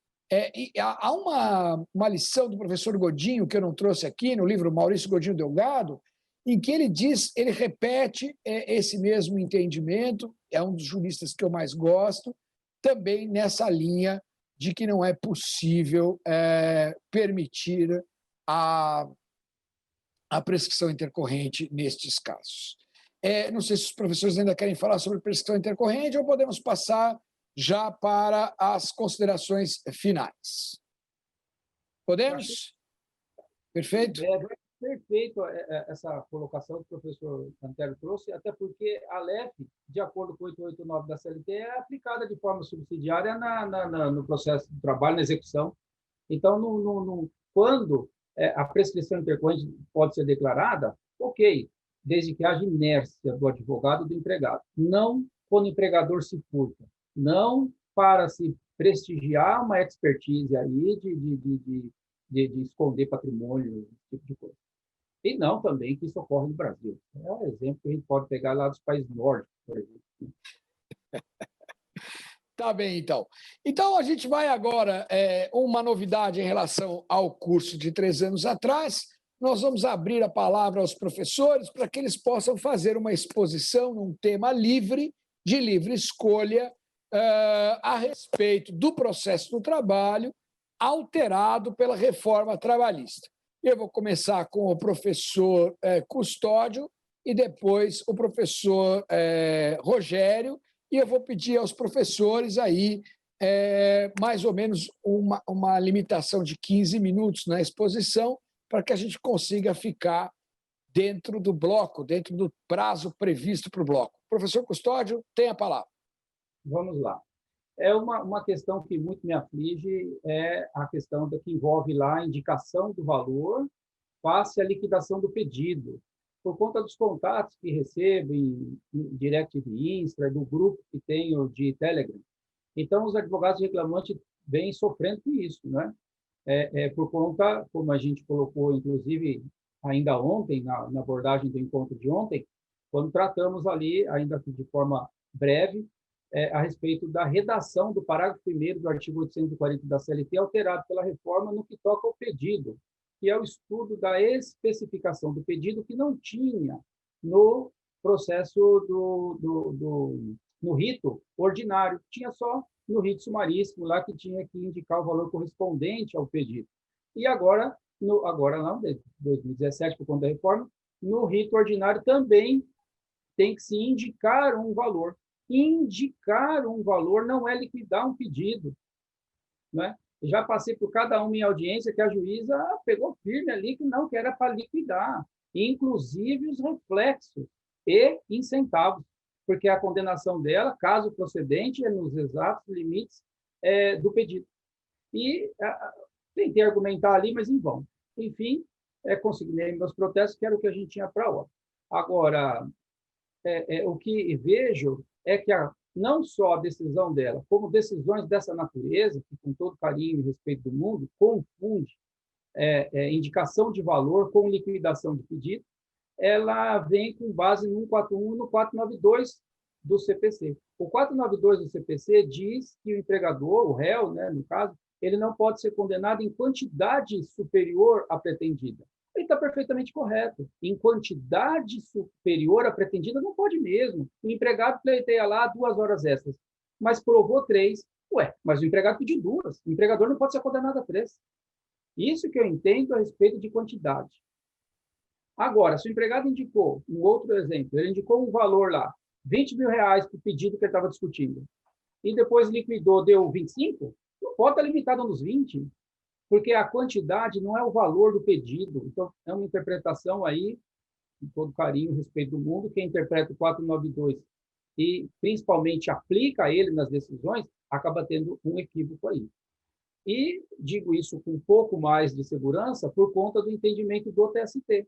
há uma lição do professor Godinho, que eu não trouxe aqui, no livro Maurício Godinho Delgado, em que ele repete esse mesmo entendimento, é um dos juristas que eu mais gosto, também nessa linha de que não é possível permitir a prescrição intercorrente nestes casos. Não sei se os professores ainda querem falar sobre prescrição intercorrente ou podemos passar já para as considerações finais. Podemos? Perfeito? Perfeito essa colocação que o professor Antero trouxe, até porque a LEF, de acordo com 889 da CLT, é aplicada de forma subsidiária no processo de trabalho, na execução. Então, quando a prescrição intercorrente pode ser declarada, ok, desde que haja inércia do advogado e do empregado. Não quando o empregador se furta. Não para se prestigiar uma expertise aí de esconder patrimônio, esse tipo de coisa. E não também que isso ocorre no Brasil. É um exemplo que a gente pode pegar lá dos países nórdicos, por exemplo. Tá bem, então. Então, a gente vai agora, uma novidade em relação ao curso de 3 anos atrás, nós vamos abrir a palavra aos professores para que eles possam fazer uma exposição num tema livre, de livre escolha, a respeito do processo do trabalho alterado pela reforma trabalhista. Eu vou começar com o professor Custódio e depois o professor Rogério, e eu vou pedir aos professores aí mais ou menos uma limitação de 15 minutos na exposição para que a gente consiga ficar dentro do bloco, dentro do prazo previsto para o bloco. Professor Custódio, tem a palavra. Vamos lá. É uma questão que muito me aflige, é a questão que envolve lá a indicação do valor face à liquidação do pedido. Por conta dos contatos que recebo em DirectV Instra, do grupo que tenho de Telegram. Então, os advogados reclamantes vêm sofrendo com isso, né? Por conta, como a gente colocou, inclusive, ainda ontem, na abordagem do encontro de ontem, quando tratamos ali, ainda de forma breve, a respeito da redação do parágrafo 1º do artigo 840 da CLT, alterado pela reforma no que toca ao pedido, que é o estudo da especificação do pedido que não tinha no processo no rito ordinário, tinha só no rito sumaríssimo, lá que tinha que indicar o valor correspondente ao pedido. E agora não, desde 2017, por conta da reforma, no rito ordinário também tem que se indicar um valor. Indicar um valor não é liquidar um pedido, né? Já passei por cada uma em audiência que a juíza pegou firme ali que era para liquidar, inclusive os reflexos e incentavos, porque a condenação dela, caso procedente, é nos exatos limites do pedido. E tentei argumentar ali, mas em vão. Enfim, consignei meus protestos, que era o que a gente tinha para a hora. Agora, o que vejo é que não só a decisão dela, como decisões dessa natureza, que com todo carinho e respeito do mundo, confunde indicação de valor com liquidação de pedido, ela vem com base no 141 e no 492 do CPC. O 492 do CPC diz que o empregador, o réu, né, no caso, ele não pode ser condenado em quantidade superior à pretendida. Ele está perfeitamente correto. Em quantidade superior à pretendida, não pode mesmo. O empregado pleiteia lá 2 horas extras, mas provou 3. Ué, mas o empregado pediu 2. O empregador não pode ser condenado a 3. Isso que eu entendo a respeito de quantidade. Agora, se o empregado indicou, um outro exemplo, ele indicou um valor lá, R$20.000 para o pedido que ele estava discutindo, e depois liquidou, deu 25, não pode estar limitado nos 20, porque a quantidade não é o valor do pedido. Então, é uma interpretação aí, com todo carinho e respeito do mundo, quem interpreta o 492 e principalmente aplica ele nas decisões, acaba tendo um equívoco aí. E digo isso com um pouco mais de segurança por conta do entendimento do TST,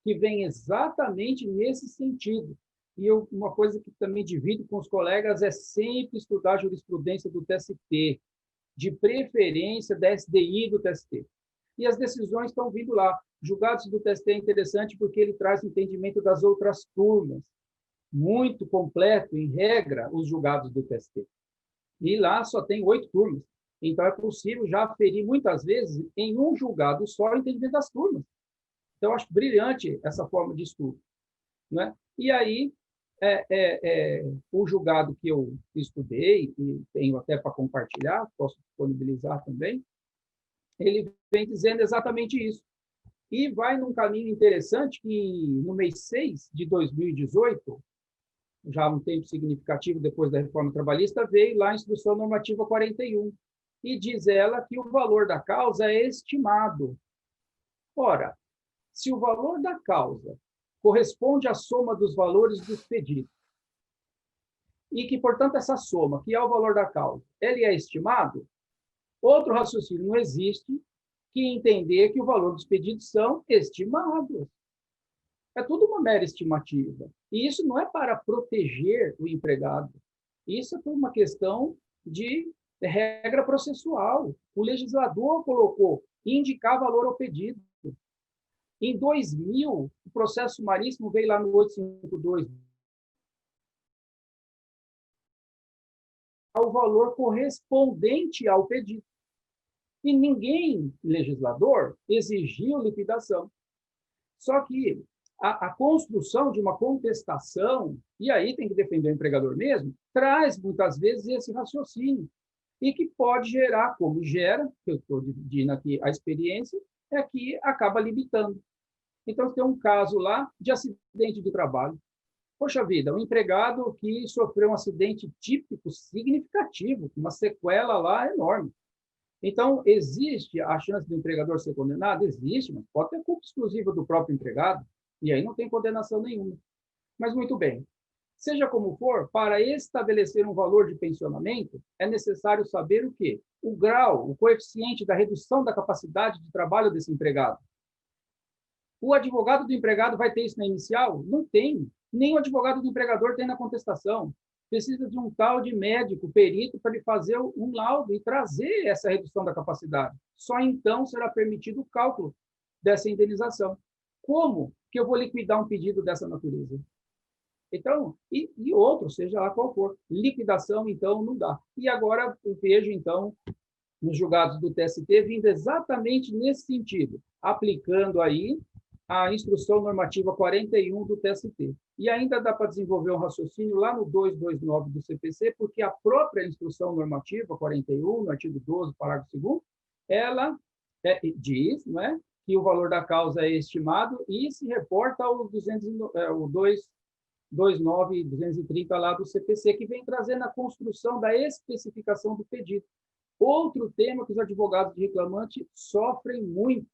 que vem exatamente nesse sentido. E uma coisa que também divido com os colegas é sempre estudar a jurisprudência do TST, de preferência da SDI do TST. E as decisões estão vindo lá. Julgados do TST é interessante porque ele traz entendimento das outras turmas. Muito completo, em regra, os julgados do TST. E lá só tem 8 turmas. Então, é possível já aferir, muitas vezes, em um julgado só, o entendimento das turmas. Então, eu acho brilhante essa forma de estudo. Né? E aí, o julgado que eu estudei, e tenho até para compartilhar, posso disponibilizar também, ele vem dizendo exatamente isso. E vai num caminho interessante que, no mês 6 de 2018, já um tempo significativo depois da reforma trabalhista, veio lá a Instrução Normativa 41, e diz ela que o valor da causa é estimado. Ora, se o valor da causa corresponde à soma dos valores dos pedidos, e que, portanto, essa soma, que é o valor da causa, ele é estimado, outro raciocínio não existe que entender que o valor dos pedidos são estimados. É tudo uma mera estimativa. E isso não é para proteger o empregado. Isso é por uma questão de regra processual. O legislador colocou indicar valor ao pedido. Em 2000, o processo sumaríssimo veio lá no 852. Ao valor correspondente ao pedido. E ninguém, legislador, exigiu liquidação. Só que a construção de uma contestação, e aí tem que defender o empregador mesmo, traz muitas vezes esse raciocínio. E que pode gerar, como gera, que eu estou dividindo aqui a experiência, é que acaba limitando. Então, tem um caso lá de acidente de trabalho. Poxa vida, um empregado que sofreu um acidente típico, significativo, uma sequela lá enorme. Então, existe a chance do empregador ser condenado? Existe, mas pode ter culpa exclusiva do próprio empregado, e aí não tem condenação nenhuma. Mas, muito bem, seja como for, para estabelecer um valor de pensionamento, é necessário saber o quê? O grau, o coeficiente da redução da capacidade de trabalho desse empregado. O advogado do empregado vai ter isso na inicial? Não tem. Nem o advogado do empregador tem na contestação. Precisa de um tal de médico, perito, para ele fazer um laudo e trazer essa redução da capacidade. Só então será permitido o cálculo dessa indenização. Como que eu vou liquidar um pedido dessa natureza? Então, e outro, seja lá qual for. Liquidação, então, não dá. E agora eu vejo, então, nos julgados do TST, vindo exatamente nesse sentido, aplicando aí a Instrução Normativa 41 do TST. E ainda dá para desenvolver um raciocínio lá no 229 do CPC, porque a própria Instrução Normativa 41, no artigo 12, parágrafo 2º, ela diz, não é, que o valor da causa é estimado e se reporta ao 229 e 230 lá do CPC, que vem trazendo a construção da especificação do pedido. Outro tema que os advogados de reclamante sofrem muito,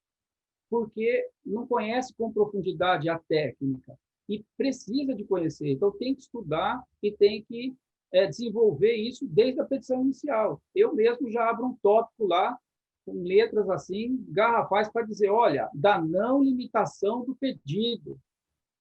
porque não conhece com profundidade a técnica e precisa de conhecer. Então, tem que estudar e tem que desenvolver isso desde a petição inicial. Eu mesmo já abro um tópico lá, com letras assim, garrafais, para dizer, olha, da não limitação do pedido,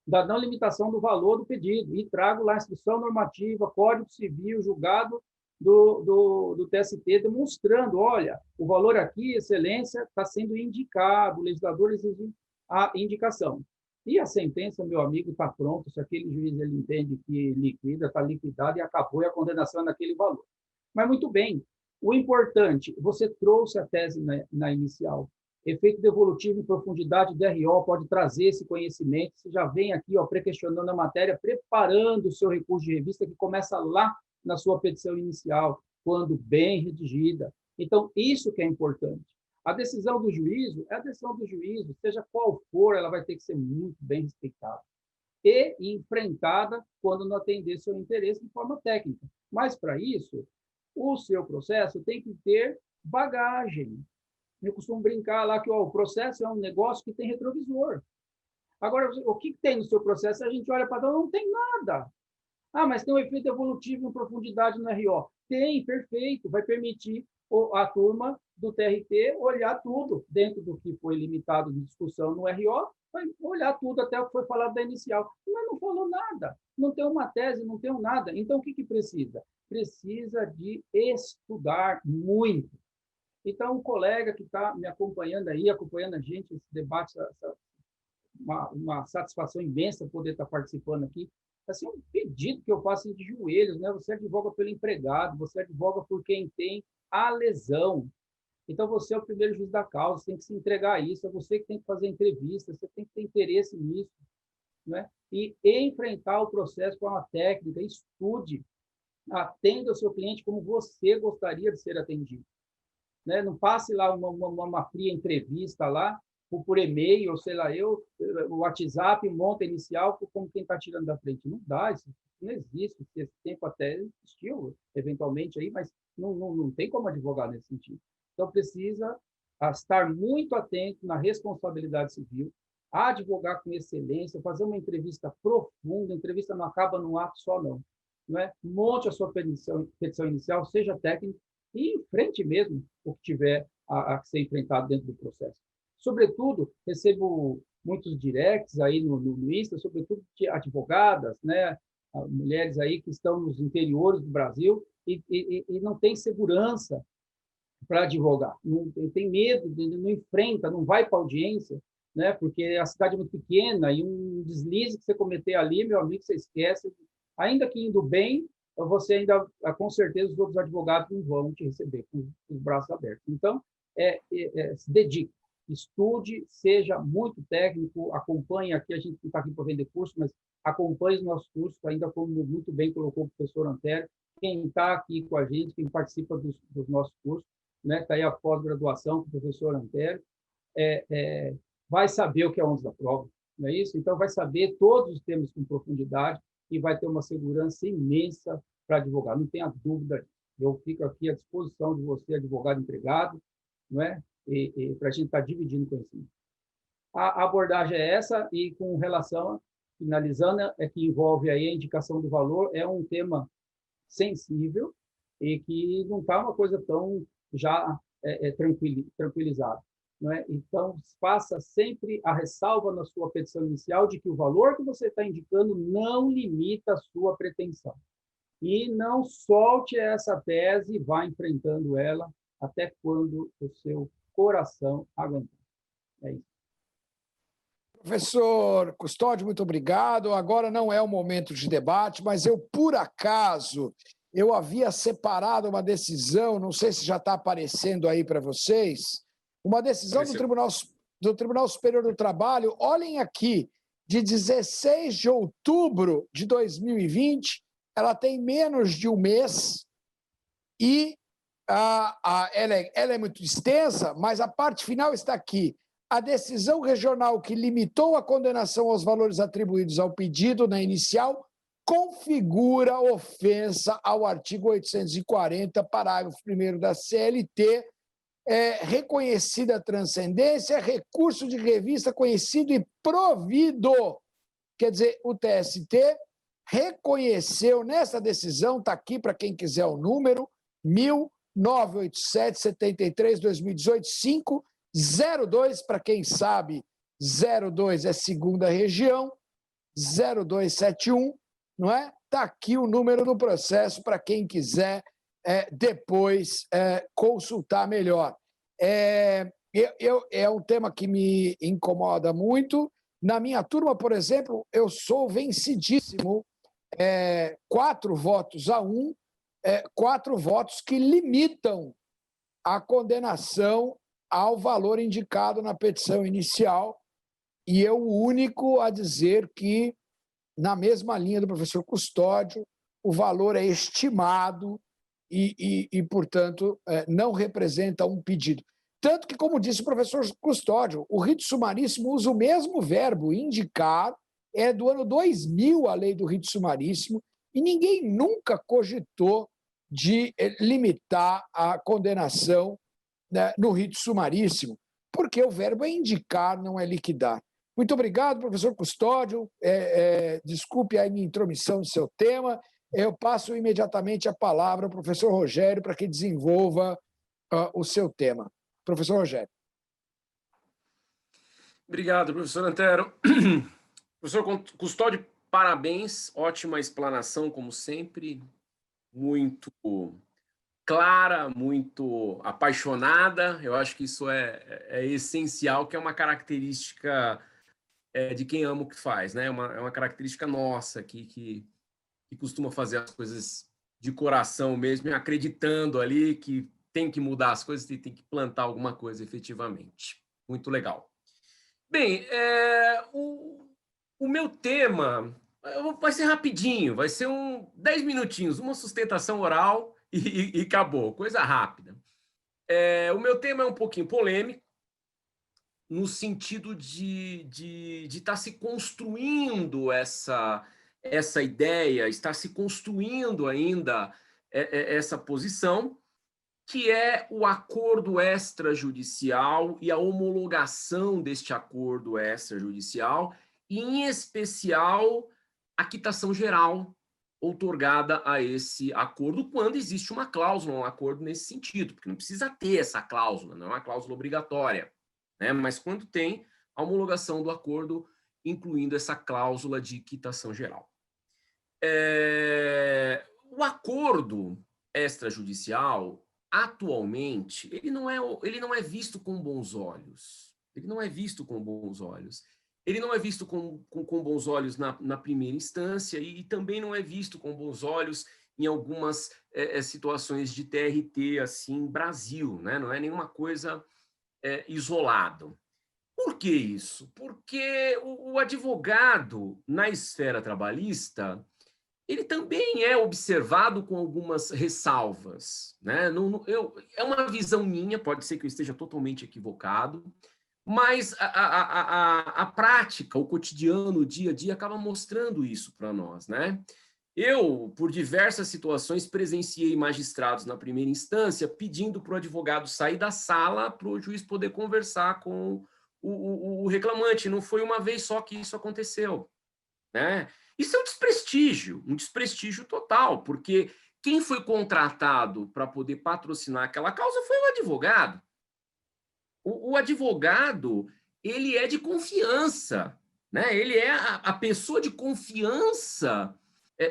da não limitação do valor do pedido, e trago lá a instrução normativa, Código Civil, julgado do TST, demonstrando, olha, o valor aqui, excelência, está sendo indicado, o legislador exige a indicação. E a sentença, meu amigo, está pronta. Se aquele juiz ele entende que liquida, está liquidado e acabou, e a condenação é naquele valor. Mas, muito bem, o importante, você trouxe a tese na inicial. Efeito devolutivo em profundidade, DRO, pode trazer esse conhecimento. Você já vem aqui, ó, pré-questionando a matéria, preparando o seu recurso de revista, que começa lá na sua petição inicial, quando bem redigida. Então, isso que é importante. A decisão do juízo é a decisão do juízo, seja qual for, ela vai ter que ser muito bem respeitada e enfrentada quando não atender seu interesse de forma técnica. Mas, para isso, o seu processo tem que ter bagagem. Eu costumo brincar lá que o processo é um negócio que tem retrovisor. Agora, o que tem no seu processo? A gente olha para trás, não tem nada. Ah, mas tem um efeito evolutivo em profundidade no RO. Tem, perfeito, vai permitir a turma do TRT olhar tudo dentro do que foi limitado de discussão no RO, vai olhar tudo até o que foi falado da inicial. Mas não falou nada, não tem uma tese, não tem nada. Então, o que precisa? Precisa de estudar muito. Então, o colega que está me acompanhando aí, acompanhando a gente, esse debate, uma satisfação imensa poder estar participando aqui. Assim, um pedido que eu faço de joelhos, né? Você advoga pelo empregado, você advoga por quem tem a lesão. Então, você é o primeiro juiz da causa, você tem que se entregar a isso, é você que tem que fazer entrevista, você tem que ter interesse nisso, né? E enfrentar o processo com uma técnica, estude, atenda o seu cliente como você gostaria de ser atendido. Né? Não passe lá uma fria entrevista lá, por e-mail, ou sei lá, o WhatsApp, monta inicial, como quem está tirando da frente. Não dá, isso não existe. Esse tempo até existiu, eventualmente, aí, mas não tem como advogar nesse sentido. Então, precisa estar muito atento na responsabilidade civil, advogar com excelência, fazer uma entrevista profunda. A entrevista não acaba num ato só, não. É? Monte a sua petição inicial, seja técnica, e enfrente mesmo o que tiver a ser enfrentado dentro do processo. Sobretudo, recebo muitos directs aí no Insta, sobretudo de advogadas, né? Mulheres aí que estão nos interiores do Brasil e não tem segurança para advogar, não tem medo, não enfrenta, não vai para audiência, né? Porque a cidade é muito pequena e um deslize que você cometer ali, meu amigo, você esquece. Ainda que indo bem, você ainda, com certeza, os outros advogados não vão te receber com os braços abertos. Então, se dedique, estude, seja muito técnico, acompanhe aqui, a gente não está aqui para vender curso, mas acompanhe os nossos cursos, ainda como muito bem colocou o professor Antério, quem está aqui com a gente, quem participa dos nossos cursos, né, está aí a pós-graduação com o professor Antério, vai saber o que é ônus da prova, não é isso? Então, vai saber todos os temas com profundidade, e vai ter uma segurança imensa para advogar, não tenha dúvida disso. Eu fico aqui à disposição de você, advogado empregado, não é? E para a gente estar dividindo conhecimento. A abordagem é essa, e com relação, finalizando, que envolve aí a indicação do valor, é um tema sensível e que não está uma coisa tão já tranquilizada. Não é? Então, faça sempre a ressalva na sua petição inicial de que o valor que você está indicando não limita a sua pretensão. E não solte essa tese e vá enfrentando ela até quando o seu coração aguentar. É isso. Professor Custódio, muito obrigado. Agora não é o momento de debate, mas eu, por acaso, eu havia separado uma decisão, não sei se já está aparecendo aí para vocês, uma decisão do Tribunal Superior do Trabalho, olhem aqui, de 16 de outubro de 2020, ela tem menos de um mês e ela é muito extensa, mas a parte final está aqui. A decisão regional que limitou a condenação aos valores atribuídos ao pedido na inicial configura ofensa ao artigo 840, parágrafo 1º da CLT, reconhecida a transcendência, recurso de revista conhecido e provido. Quer dizer, o TST reconheceu nessa decisão, está aqui para quem quiser o número, 1987-73-2018-502, para quem sabe, 02 é segunda região, 0271, não é? Está aqui o número do processo para quem quiser depois consultar melhor. É um tema que me incomoda muito, Na minha turma, por exemplo, eu sou vencidíssimo, 4 votos a 1, 4 votos que limitam a condenação ao valor indicado na petição inicial, e eu o único a dizer que, na mesma linha do professor Custódio, o valor é estimado e portanto, não representa um pedido. Tanto que, como disse o professor Custódio, o rito sumaríssimo usa o mesmo verbo, indicar, é do ano 2000 a lei do rito sumaríssimo, e ninguém nunca cogitou de limitar a condenação, né, no rito sumaríssimo, porque o verbo é indicar, não é liquidar. Muito obrigado, professor Custódio. Desculpe a minha intromissão no seu tema. Eu passo imediatamente a palavra ao professor Rogério para que desenvolva o seu tema. Professor Rogério. Obrigado, professor Antero. Professor Custódio, parabéns. Ótima explanação, como sempre. Muito clara, muito apaixonada. Eu acho que isso é essencial, que é uma característica de quem ama o que faz, né? É uma característica nossa que costuma fazer as coisas de coração mesmo, acreditando ali que tem que mudar as coisas e tem que plantar alguma coisa efetivamente. Muito legal. Bem, o meu tema vai ser rapidinho, vai ser 10 minutinhos, uma sustentação oral e acabou, coisa rápida. O meu tema é um pouquinho polêmico, no sentido de estar se construindo essa ideia, estar se construindo ainda essa posição, que é o acordo extrajudicial e a homologação deste acordo extrajudicial, e, em especial, a quitação geral outorgada a esse acordo, quando existe uma cláusula, um acordo nesse sentido, porque não precisa ter essa cláusula, não é uma cláusula obrigatória, né? Mas quando tem a homologação do acordo, incluindo essa cláusula de quitação geral. O acordo extrajudicial, atualmente, ele não é visto com bons olhos. Ele não é visto com bons olhos. Ele não é visto com bons olhos na primeira instância e também não é visto com bons olhos em algumas situações de TRT, assim, Brasil, né? Não é nenhuma coisa isolado. Por que isso? Porque o advogado, na esfera trabalhista, ele também é observado com algumas ressalvas, né? É uma visão minha, pode ser que eu esteja totalmente equivocado, mas a prática, o cotidiano, o dia a dia, acaba mostrando isso para nós, né? Eu, por diversas situações, presenciei magistrados na primeira instância pedindo para o advogado sair da sala para o juiz poder conversar com o reclamante. Não foi uma vez só que isso aconteceu, né? Isso é um desprestígio total, porque quem foi contratado para poder patrocinar aquela causa foi o advogado. O advogado, ele é de confiança, né? Ele é a pessoa de confiança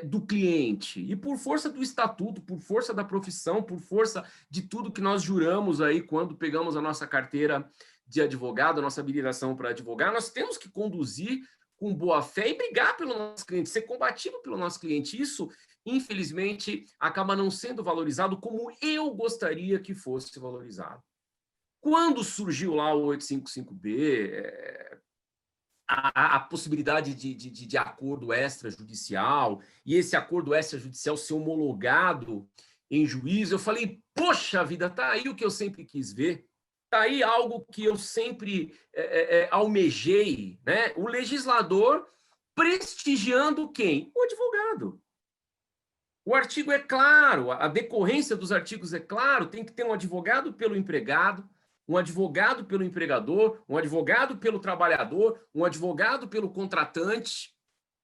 do cliente. E por força do estatuto, por força da profissão, por força de tudo que nós juramos aí quando pegamos a nossa carteira de advogado, a nossa habilitação para advogar, nós temos que conduzir com boa fé e brigar pelo nosso cliente, ser combativo pelo nosso cliente. Isso, infelizmente, acaba não sendo valorizado como eu gostaria que fosse valorizado. Quando surgiu lá o 855B, a possibilidade de acordo extrajudicial, e esse acordo extrajudicial ser homologado em juízo, eu falei, poxa vida, tá aí o que eu sempre quis ver, tá aí algo que eu sempre almejei, né? O legislador prestigiando quem? O advogado. O artigo é claro, a decorrência dos artigos é claro, tem que ter um advogado pelo empregado, um advogado pelo empregador, um advogado pelo trabalhador, um advogado pelo contratante.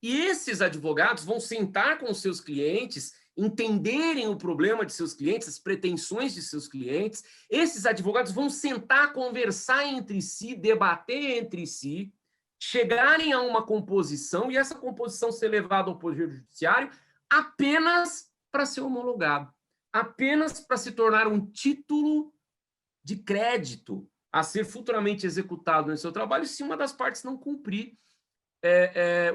E esses advogados vão sentar com os seus clientes, entenderem o problema de seus clientes, as pretensões de seus clientes. Esses advogados vão sentar, conversar entre si, debater entre si, chegarem a uma composição e essa composição ser levada ao Poder Judiciário apenas para ser homologado, apenas para se tornar um título de crédito a ser futuramente executado no seu trabalho se uma das partes não cumprir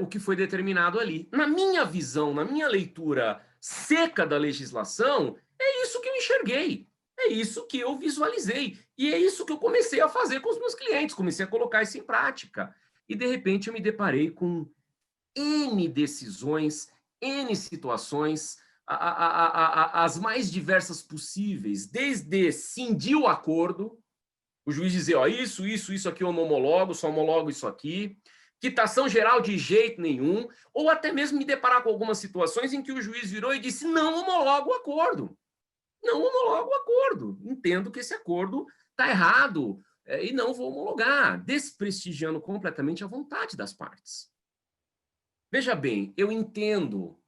o que foi determinado ali. Na minha visão, na minha leitura seca da legislação, é isso que eu enxerguei, é isso que eu visualizei, e é isso que eu comecei a fazer com os meus clientes, comecei a colocar isso em prática. E, de repente, eu me deparei com N decisões, N situações, as mais diversas possíveis, desde cindir o acordo, o juiz dizer, ó, isso aqui eu não homologo, só homologo isso aqui, quitação geral de jeito nenhum, ou até mesmo me deparar com algumas situações em que o juiz virou e disse, não homologo o acordo. Não homologo o acordo. Entendo que esse acordo está errado e não vou homologar, desprestigiando completamente a vontade das partes. Veja bem, eu entendo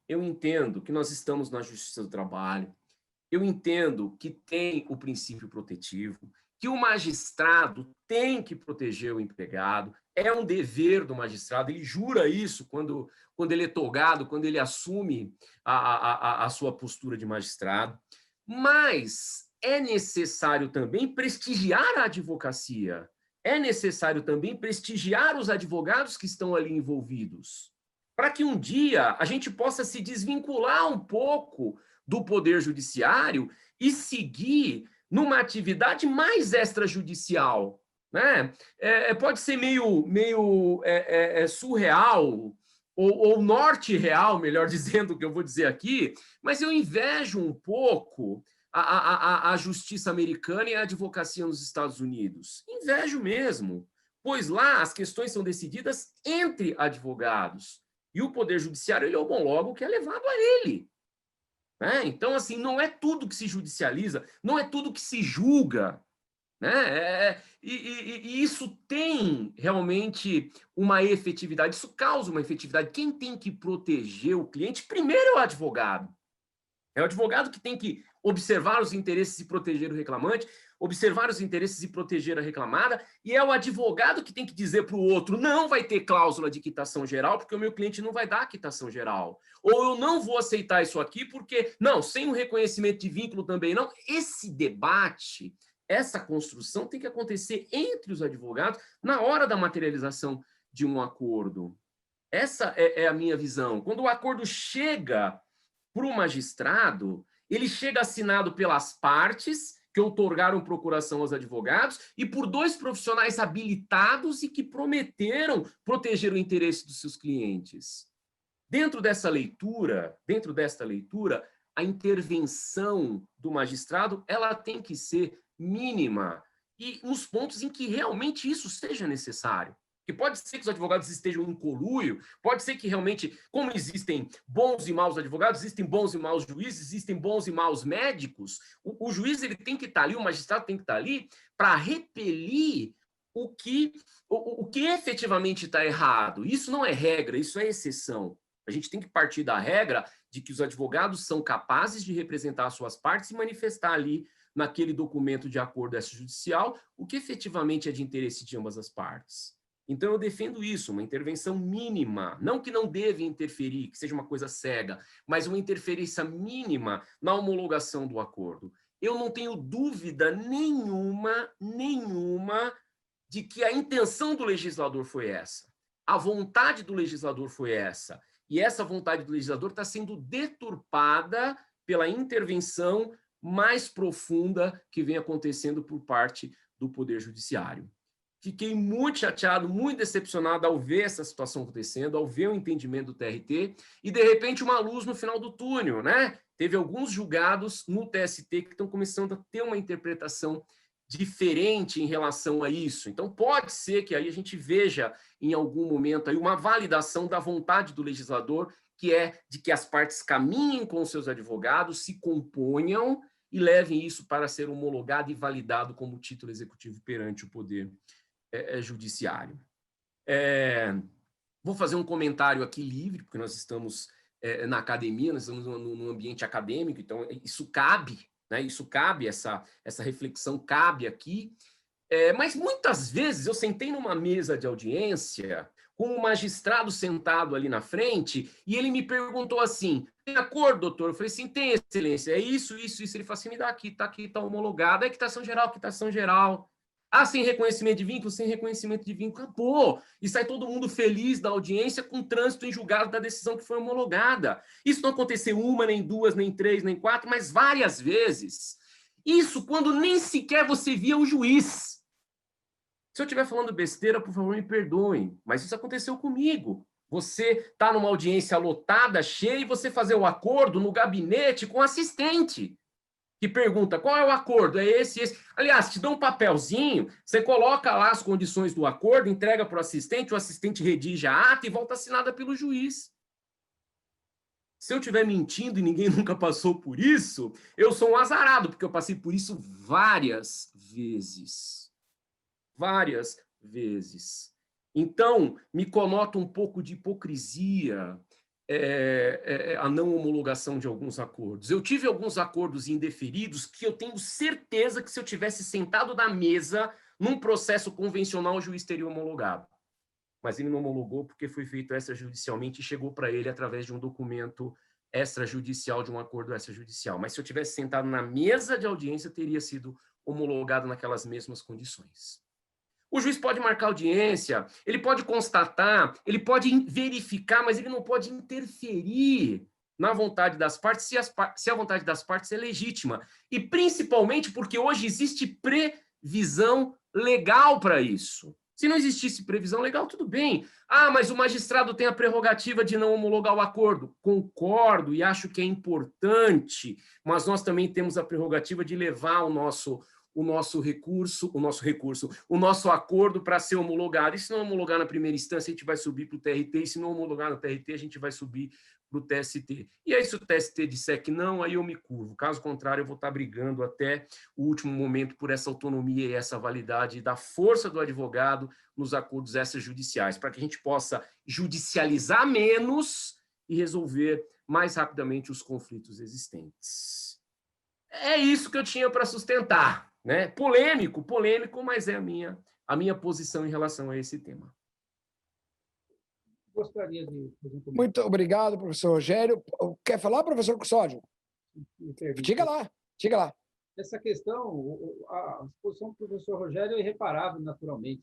que nós estamos na Justiça do Trabalho, eu entendo que tem o princípio protetivo, que o magistrado tem que proteger o empregado, é um dever do magistrado, ele jura isso quando ele é togado, quando ele assume a sua postura de magistrado, mas é necessário também prestigiar a advocacia, é necessário também prestigiar os advogados que estão ali envolvidos, para que um dia a gente possa se desvincular um pouco do Poder Judiciário e seguir numa atividade mais extrajudicial, né? Pode ser meio surreal, ou norte real, melhor dizendo o que eu vou dizer aqui, mas eu invejo um pouco a justiça americana e a advocacia nos Estados Unidos. Invejo mesmo, pois lá as questões são decididas entre advogados, e o Poder Judiciário ele homologa o que é levado a ele. Então, assim, não é tudo que se judicializa, não é tudo que se julga, né? E isso tem realmente uma efetividade, isso causa uma efetividade. Quem tem que proteger o cliente, primeiro é o advogado. É o advogado que tem que observar os interesses e proteger o reclamante, observar os interesses e proteger a reclamada, e é o advogado que tem que dizer para o outro, não vai ter cláusula de quitação geral, porque o meu cliente não vai dar quitação geral. Ou eu não vou aceitar isso aqui, porque, não, sem o reconhecimento de vínculo também não. Esse debate, essa construção tem que acontecer entre os advogados na hora da materialização de um acordo. Essa é a minha visão. Quando o acordo chega para o magistrado, ele chega assinado pelas partes que outorgaram procuração aos advogados e por dois profissionais habilitados e que prometeram proteger o interesse dos seus clientes. Dentro desta leitura, a intervenção do magistrado, ela tem que ser mínima e nos pontos em que realmente isso seja necessário. Que pode ser que os advogados estejam em conluio, pode ser que realmente, como existem bons e maus advogados, existem bons e maus juízes, existem bons e maus médicos, o juiz ele tem que estar ali, o magistrado tem que estar ali para repelir o que efetivamente está errado. Isso não é regra, isso é exceção. A gente tem que partir da regra de que os advogados são capazes de representar as suas partes e manifestar ali, naquele documento de acordo extrajudicial, o que efetivamente é de interesse de ambas as partes. Então, eu defendo isso, uma intervenção mínima, não que não deve interferir, que seja uma coisa cega, mas uma interferência mínima na homologação do acordo. Eu não tenho dúvida nenhuma de que a intenção do legislador foi essa. A vontade do legislador foi essa. E essa vontade do legislador está sendo deturpada pela intervenção mais profunda que vem acontecendo por parte do Poder Judiciário. Fiquei muito chateado, muito decepcionado ao ver essa situação acontecendo, ao ver o entendimento do TRT e, de repente, uma luz no final do túnel, né? Teve alguns julgados no TST que estão começando a ter uma interpretação diferente em relação a isso. Então, pode ser que aí a gente veja, em algum momento, aí uma validação da vontade do legislador, que é de que as partes caminhem com seus advogados, se componham e levem isso para ser homologado e validado como título executivo perante o Poder Judiciário. Vou fazer um comentário aqui livre, porque nós estamos na academia, nós estamos num ambiente acadêmico, então isso cabe, né? Isso cabe, essa reflexão cabe aqui, mas muitas vezes eu sentei numa mesa de audiência com um magistrado sentado ali na frente e ele me perguntou assim, tem acordo, doutor? Eu falei assim, tem, excelência, é isso. Ele falou assim, me dá aqui, tá homologado, é quitação geral. Ah, sem reconhecimento de vínculo? Sem reconhecimento de vínculo, acabou. E sai todo mundo feliz da audiência com trânsito em julgado da decisão que foi homologada. Isso não aconteceu uma, nem duas, nem três, nem quatro, mas várias vezes. Isso quando nem sequer você via o juiz. Se eu estiver falando besteira, por favor, me perdoem, mas isso aconteceu comigo. Você está numa audiência lotada, cheia, e você fazer o acordo no gabinete com o assistente, que pergunta qual é o acordo, é esse, esse. Aliás, te dá um papelzinho, você coloca lá as condições do acordo, entrega para o assistente redige a ata e volta assinada pelo juiz. Se eu estiver mentindo e ninguém nunca passou por isso, eu sou um azarado, porque eu passei por isso várias vezes. Várias vezes. Então, me conota um pouco de hipocrisia a não homologação de alguns acordos. Eu tive alguns acordos indeferidos que eu tenho certeza que se eu tivesse sentado na mesa num processo convencional, o juiz teria homologado. Mas ele não homologou porque foi feito extrajudicialmente e chegou para ele através de um documento extrajudicial, de um acordo extrajudicial. Mas se eu tivesse sentado na mesa de audiência, teria sido homologado naquelas mesmas condições. O juiz pode marcar audiência, ele pode constatar, ele pode verificar, mas ele não pode interferir na vontade das partes se a vontade das partes é legítima. E principalmente porque hoje existe previsão legal para isso. Se não existisse previsão legal, tudo bem. Ah, mas o magistrado tem a prerrogativa de não homologar o acordo. Concordo e acho que é importante, mas nós também temos a prerrogativa de levar o nosso acordo para ser homologado. E se não homologar na primeira instância, a gente vai subir para o TRT, e se não homologar no TRT, a gente vai subir para o TST. E aí, se o TST disser que não, aí eu me curvo. Caso contrário, eu vou estar brigando até o último momento por essa autonomia e essa validade da força do advogado nos acordos extrajudiciais, para que a gente possa judicializar menos e resolver mais rapidamente os conflitos existentes. É isso que eu tinha para sustentar, né? Polêmico, mas é a minha posição em relação a esse tema. Gostaria de fazer um comentário. Muito obrigado, professor Rogério. Quer falar, professor Custódio? Diga lá. Essa questão, a exposição do professor Rogério é irreparável, naturalmente,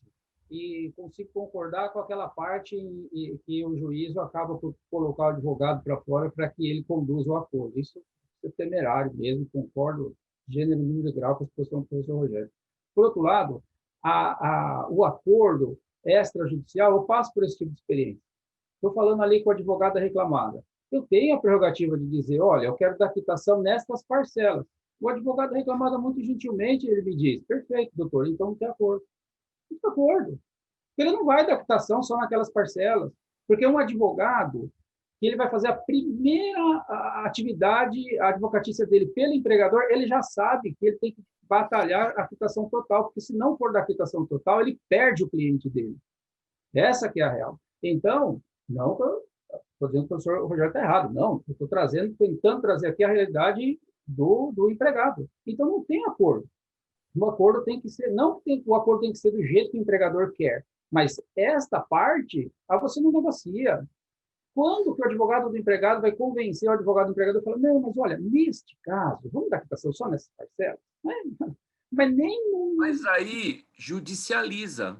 e consigo concordar com aquela parte em que o juiz acaba por colocar o advogado para fora para que ele conduza o acordo. Isso é temerário mesmo, concordo gênero, número e grau com a exposição do professor Rogério. Por outro lado, o acordo extrajudicial, eu passo por esse tipo de experiência. Estou falando ali com o advogado reclamada. Eu tenho a prerrogativa de dizer, olha, eu quero dar quitação nestas parcelas. O advogado reclamada, muito gentilmente, ele me diz, perfeito, doutor, então não tem acordo. Não tem acordo. Ele não vai dar quitação só naquelas parcelas, porque um advogado, que ele vai fazer a primeira atividade, a advocatícia dele pelo empregador, ele já sabe que ele tem que batalhar a quitação total, porque se não for da quitação total, ele perde o cliente dele. Essa que é a real. Então, não estou dizendo que o professor Rogério está errado, não, eu estou tentando trazer aqui a realidade do empregado. Então, não tem acordo. O acordo tem que ser, o acordo tem que ser do jeito que o empregador quer, mas esta parte, você não negocia. Quando que o advogado do empregado vai convencer o advogado do empregador e falar, não, mas olha, neste caso, vamos dar quitação só nessas parcelas? Mas nem... Mas aí judicializa.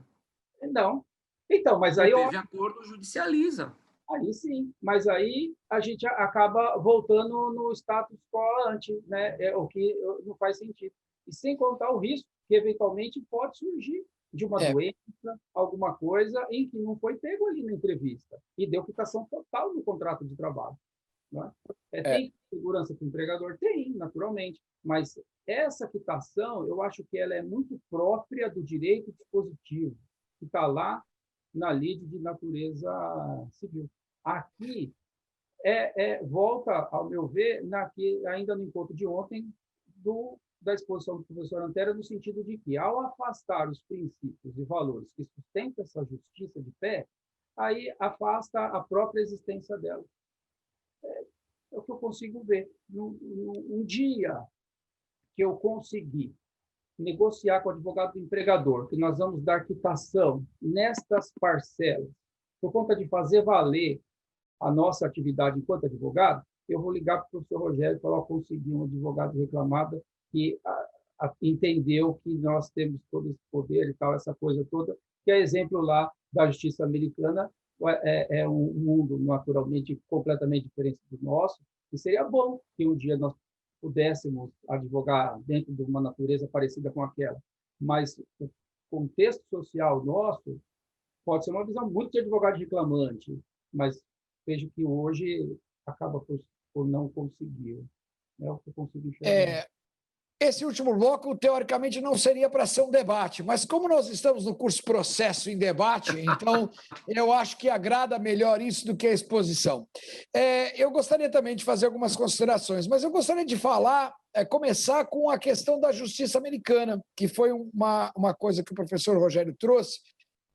Não. Então, mas aí... Teve acordo, judicializa. Aí sim, mas aí a gente acaba voltando no status quo ante, né? O que não faz sentido. E sem contar o risco que eventualmente pode surgir de uma doença, alguma coisa em que não foi pego ali na entrevista e deu quitação total no contrato de trabalho. Não é? Tem segurança para o empregador? Tem, naturalmente, mas essa quitação, eu acho que ela é muito própria do direito dispositivo, que está lá na lide de natureza civil. Aqui, volta, ao meu ver, ainda no encontro de ontem, da exposição do professor Antero, no sentido de que, ao afastar os princípios e valores que sustentam essa justiça de pé, aí afasta a própria existência dela. É o que eu consigo ver. Um dia que eu consegui negociar com o advogado do empregador, que nós vamos dar quitação nestas parcelas, por conta de fazer valer a nossa atividade enquanto advogado, eu vou ligar para o professor Rogério e falar, consegui um advogado reclamado que entendeu que nós temos todo esse poder e tal, essa coisa toda, que é exemplo lá da justiça americana, é um mundo naturalmente completamente diferente do nosso, e seria bom que um dia nós pudéssemos advogar dentro de uma natureza parecida com aquela, mas o contexto social nosso pode ser uma visão muito de advogado reclamante, mas vejo que hoje acaba por não conseguir. É o que eu consigo enxergar. Esse último bloco, teoricamente, não seria para ser um debate, mas como nós estamos no curso Processo em Debate, então eu acho que agrada melhor isso do que a exposição. Eu gostaria também de fazer algumas considerações, mas eu gostaria de começar com a questão da justiça americana, que foi uma coisa que o professor Rogério trouxe,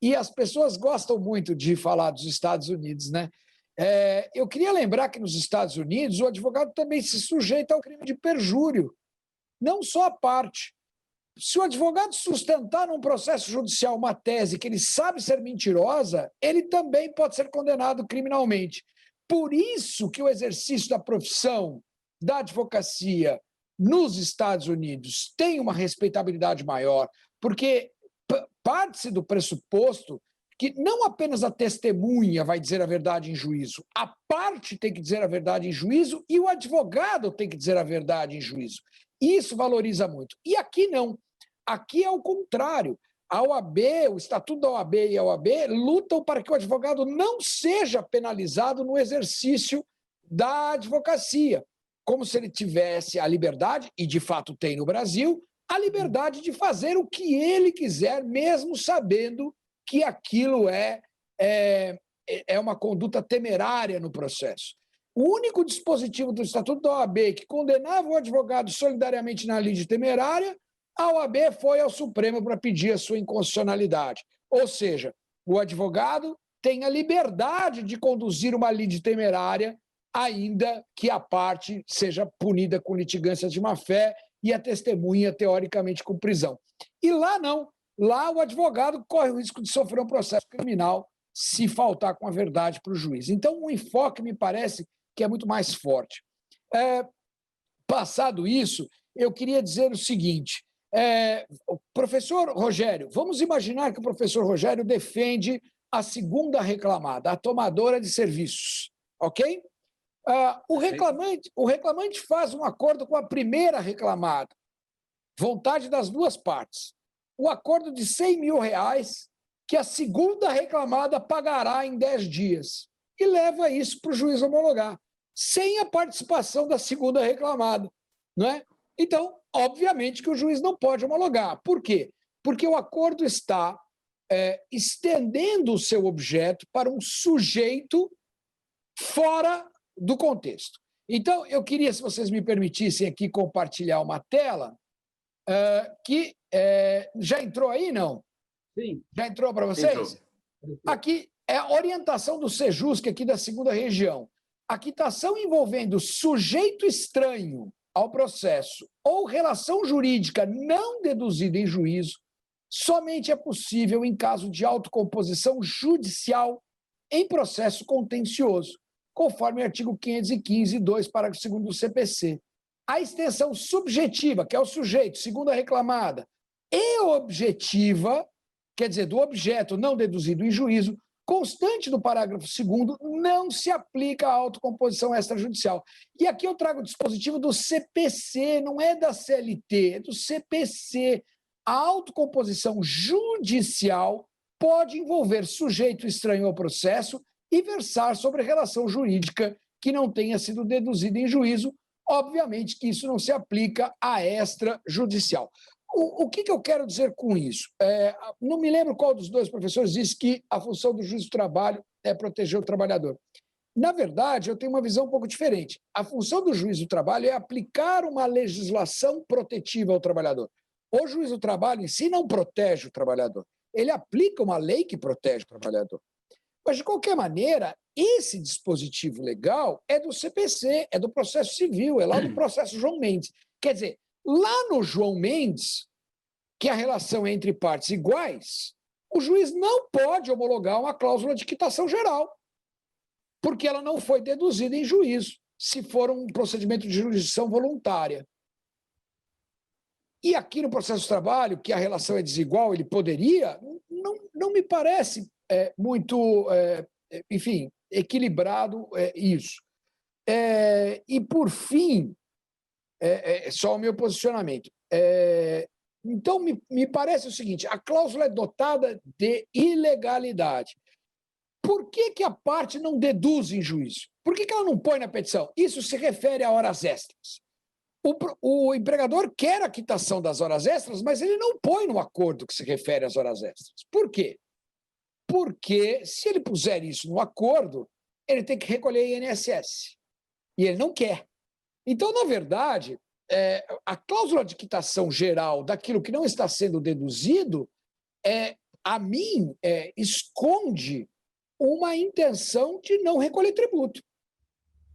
e as pessoas gostam muito de falar dos Estados Unidos, né? Eu queria lembrar que nos Estados Unidos o advogado também se sujeita ao crime de perjúrio, não só a parte. Se o advogado sustentar num processo judicial uma tese que ele sabe ser mentirosa, ele também pode ser condenado criminalmente. Por isso que o exercício da profissão da advocacia nos Estados Unidos tem uma respeitabilidade maior, porque parte-se do pressuposto que não apenas a testemunha vai dizer a verdade em juízo, a parte tem que dizer a verdade em juízo e o advogado tem que dizer a verdade em juízo. Isso valoriza muito. E aqui não. Aqui é o contrário. A OAB, o Estatuto da OAB e a OAB lutam para que o advogado não seja penalizado no exercício da advocacia, como se ele tivesse a liberdade, e de fato tem no Brasil, a liberdade de fazer o que ele quiser, mesmo sabendo que aquilo é uma conduta temerária no processo. O único dispositivo do Estatuto da OAB que condenava o advogado solidariamente na lide temerária, a OAB foi ao Supremo para pedir a sua inconstitucionalidade. Ou seja, o advogado tem a liberdade de conduzir uma lide temerária, ainda que a parte seja punida com litigância de má-fé e a testemunha, teoricamente, com prisão. E lá não. Lá o advogado corre o risco de sofrer um processo criminal se faltar com a verdade para o juiz. Então, o enfoque, me parece, que é muito mais forte. Passado isso, eu queria dizer o seguinte, professor Rogério, vamos imaginar que o professor Rogério defende a segunda reclamada, a tomadora de serviços, ok? O reclamante faz um acordo com a primeira reclamada, vontade das duas partes. O acordo de R$100 mil que a segunda reclamada pagará em 10 dias e leva isso para o juiz homologar, sem a participação da segunda reclamada, não é? Então, obviamente que o juiz não pode homologar. Por quê? Porque o acordo está estendendo o seu objeto para um sujeito fora do contexto. Então, eu queria, se vocês me permitissem aqui compartilhar uma tela, que já entrou aí, não? Sim. Já entrou para vocês? Entrou. Aqui é a orientação do Sejusc aqui da segunda região. A quitação envolvendo sujeito estranho ao processo ou relação jurídica não deduzida em juízo somente é possível em caso de autocomposição judicial em processo contencioso, conforme o artigo 515, 2, parágrafo 2º do CPC. A extensão subjetiva, que é o sujeito, segunda reclamada, e objetiva, quer dizer, do objeto não deduzido em juízo, constante do parágrafo 2º, não se aplica à autocomposição extrajudicial. E aqui eu trago o dispositivo do CPC, não é da CLT, é do CPC. A autocomposição judicial pode envolver sujeito estranho ao processo e versar sobre relação jurídica que não tenha sido deduzida em juízo. Obviamente que isso não se aplica à extrajudicial. O que eu quero dizer com isso? Não me lembro qual dos dois professores disse que a função do juiz do trabalho é proteger o trabalhador. Na verdade, eu tenho uma visão um pouco diferente. A função do juiz do trabalho é aplicar uma legislação protetiva ao trabalhador. O juiz do trabalho em si não protege o trabalhador. Ele aplica uma lei que protege o trabalhador. Mas, de qualquer maneira, esse dispositivo legal é do CPC, é do processo civil, é lá do processo João Mendes. Quer dizer, lá no João Mendes, que a relação é entre partes iguais, o juiz não pode homologar uma cláusula de quitação geral, porque ela não foi deduzida em juízo, se for um procedimento de jurisdição voluntária. E aqui no processo de trabalho, que a relação é desigual, ele poderia, não me parece muito, enfim, equilibrado isso. E, por fim, só o meu posicionamento. Então, me parece o seguinte, a cláusula é dotada de ilegalidade. Por que a parte não deduz em juízo? Por que ela não põe na petição? Isso se refere a horas extras. O empregador quer a quitação das horas extras, mas ele não põe no acordo que se refere às horas extras. Por quê? Porque, se ele puser isso no acordo, ele tem que recolher INSS. E ele não quer. Então, na verdade, a cláusula de quitação geral daquilo que não está sendo deduzido, a mim, esconde uma intenção de não recolher tributo.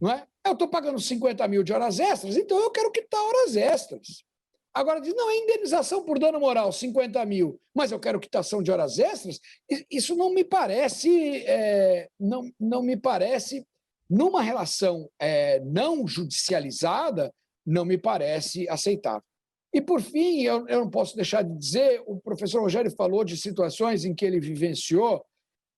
Não é? Eu estou pagando 50 mil de horas extras, então eu quero quitar horas extras. Agora diz, não, é indenização por dano moral, 50 mil, mas eu quero quitação de horas extras. Isso não me parece, não me parece, numa relação não judicializada, não me parece aceitável. E, por fim, eu não posso deixar de dizer, o professor Rogério falou de situações em que ele vivenciou,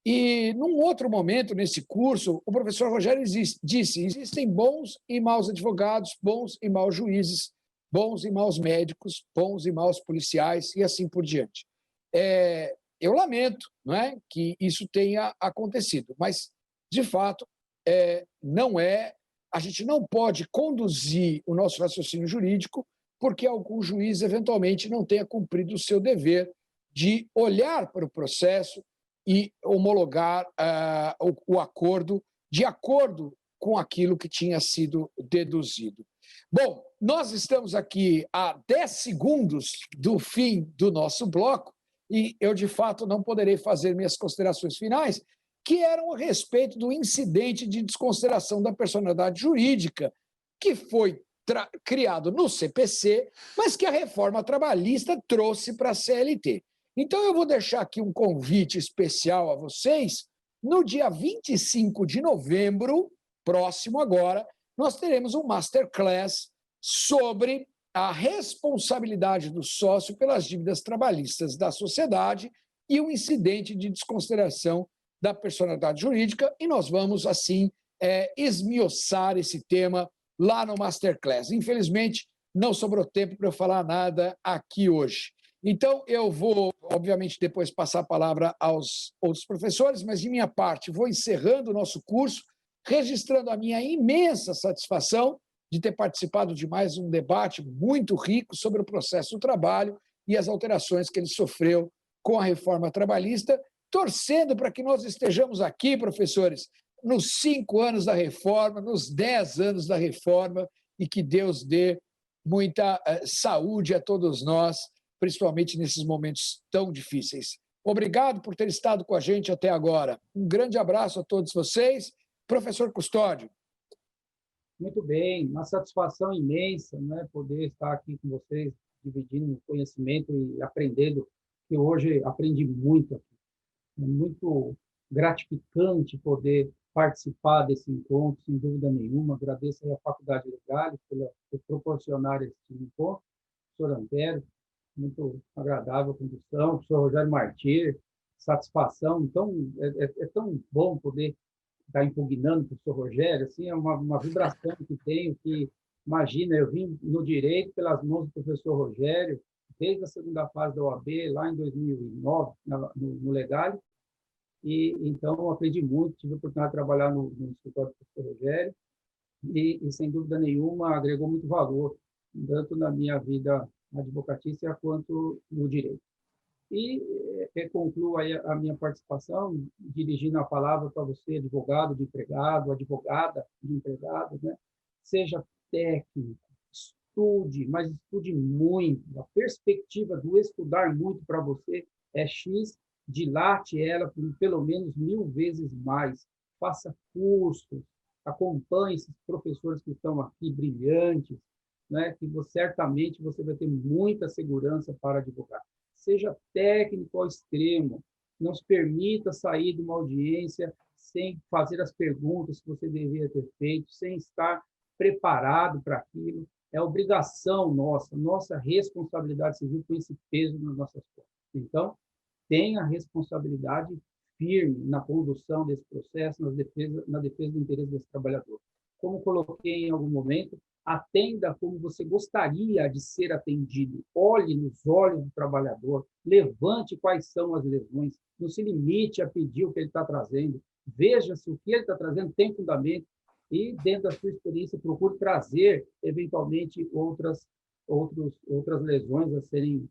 e, num outro momento, nesse curso, o professor Rogério disse, existem bons e maus advogados, bons e maus juízes, bons e maus médicos, bons e maus policiais, e assim por diante. Eu lamento, não é, que isso tenha acontecido, mas, de fato, a gente não pode conduzir o nosso raciocínio jurídico porque algum juiz, eventualmente, não tenha cumprido o seu dever de olhar para o processo e homologar o acordo de acordo com aquilo que tinha sido deduzido. Bom, nós estamos aqui a 10 segundos do fim do nosso bloco e eu, de fato, não poderei fazer minhas considerações finais, que eram a respeito do incidente de desconsideração da personalidade jurídica, que foi criado no CPC, mas que a reforma trabalhista trouxe para a CLT. Então, eu vou deixar aqui um convite especial a vocês. No dia 25 de novembro, próximo agora, nós teremos um masterclass sobre a responsabilidade do sócio pelas dívidas trabalhistas da sociedade e o incidente de desconsideração da personalidade jurídica, e nós vamos, assim, esmiuçar esse tema lá no masterclass. Infelizmente, não sobrou tempo para eu falar nada aqui hoje. Então, eu vou, obviamente, depois passar a palavra aos outros professores, mas, de minha parte, vou encerrando o nosso curso, registrando a minha imensa satisfação de ter participado de mais um debate muito rico sobre o processo do trabalho e as alterações que ele sofreu com a reforma trabalhista, torcendo para que nós estejamos aqui, professores, nos 5 anos da reforma, nos 10 anos da reforma, e que Deus dê muita saúde a todos nós, principalmente nesses momentos tão difíceis. Obrigado por ter estado com a gente até agora. Um grande abraço a todos vocês. Professor Custódio. Muito bem, uma satisfação imensa, né, poder estar aqui com vocês, dividindo conhecimento e aprendendo, que hoje aprendi muito aqui. É muito gratificante poder participar desse encontro, sem dúvida nenhuma. Agradeço à Faculdade Legal por proporcionar esse encontro, professor Antero, muito agradável a condução, professor Rogério Martir, satisfação. Então, é tão bom poder estar impugnando o professor Rogério, assim, é uma vibração que tenho, que, imagina, eu vim no direito pelas mãos do professor Rogério, desde a segunda fase da OAB, lá em 2009, no Legal, e então aprendi muito, tive a oportunidade de trabalhar no escritório do professor Rogério, e sem dúvida nenhuma agregou muito valor, tanto na minha vida advocatícia quanto no direito. E concluo aí a minha participação, dirigindo a palavra para você, advogado de empregado, advogada de empregado, né? Seja técnico, estude, mas estude muito. A perspectiva do estudar muito para você é X, dilate ela por pelo menos 1000 vezes mais. Faça cursos, acompanhe esses professores que estão aqui, brilhantes, né? Que certamente você vai ter muita segurança para advogar. Seja técnico ao extremo, não se permita sair de uma audiência sem fazer as perguntas que você deveria ter feito, sem estar preparado para aquilo. é obrigação nossa responsabilidade civil com esse peso nas nossas costas. Então, tenha responsabilidade firme na condução desse processo, na defesa do interesse desse trabalhador. Como coloquei em algum momento, atenda como você gostaria de ser atendido. Olhe nos olhos do trabalhador, levante quais são as lesões, não se limite a pedir o que ele está trazendo, veja se o que ele está trazendo tem fundamento e, dentro da sua experiência, procure trazer, eventualmente, outras lesões a serem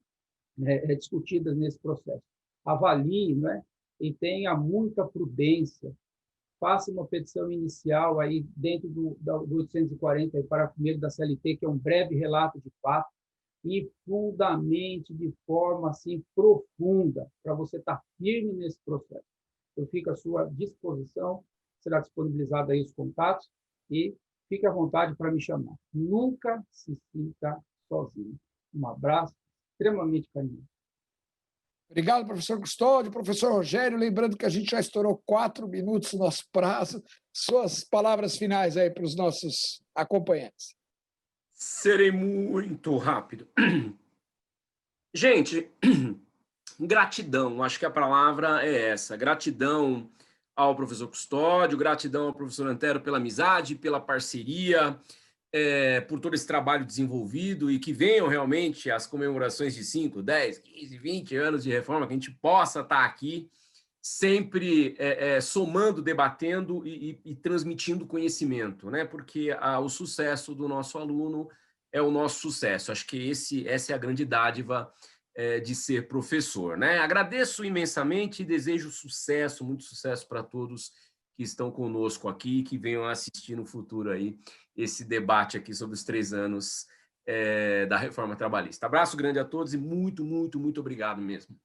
discutidas nesse processo. Avalie, né? E tenha muita prudência. Faça uma petição inicial aí dentro do 840 aí, parágrafo 1º da CLT, que é um breve relato de fato, e fundamente de forma assim profunda, para você estar firme nesse processo. Eu fico à sua disposição, será disponibilizado aí os contatos, e fique à vontade para me chamar. Nunca se sinta sozinho. Um abraço extremamente carinhoso. Obrigado, professor Custódio. Professor Rogério, lembrando que a gente já estourou 4 minutos o nosso prazo. Suas palavras finais aí para os nossos acompanhantes. Serei muito rápido. Gente, gratidão, acho que a palavra é essa. Gratidão ao professor Custódio, gratidão ao professor Antero pela amizade, pela parceria, por todo esse trabalho desenvolvido, e que venham realmente as comemorações de 5, 10, 15, 20 anos de reforma, que a gente possa estar aqui sempre somando, debatendo e transmitindo conhecimento, né? Porque o sucesso do nosso aluno é o nosso sucesso. Acho que essa é a grande dádiva de ser professor, né? Agradeço imensamente e desejo sucesso, muito sucesso para todos que estão conosco aqui, que venham assistir no futuro aí esse debate aqui sobre os 3 anos da reforma trabalhista. Abraço grande a todos e muito, muito, muito obrigado mesmo.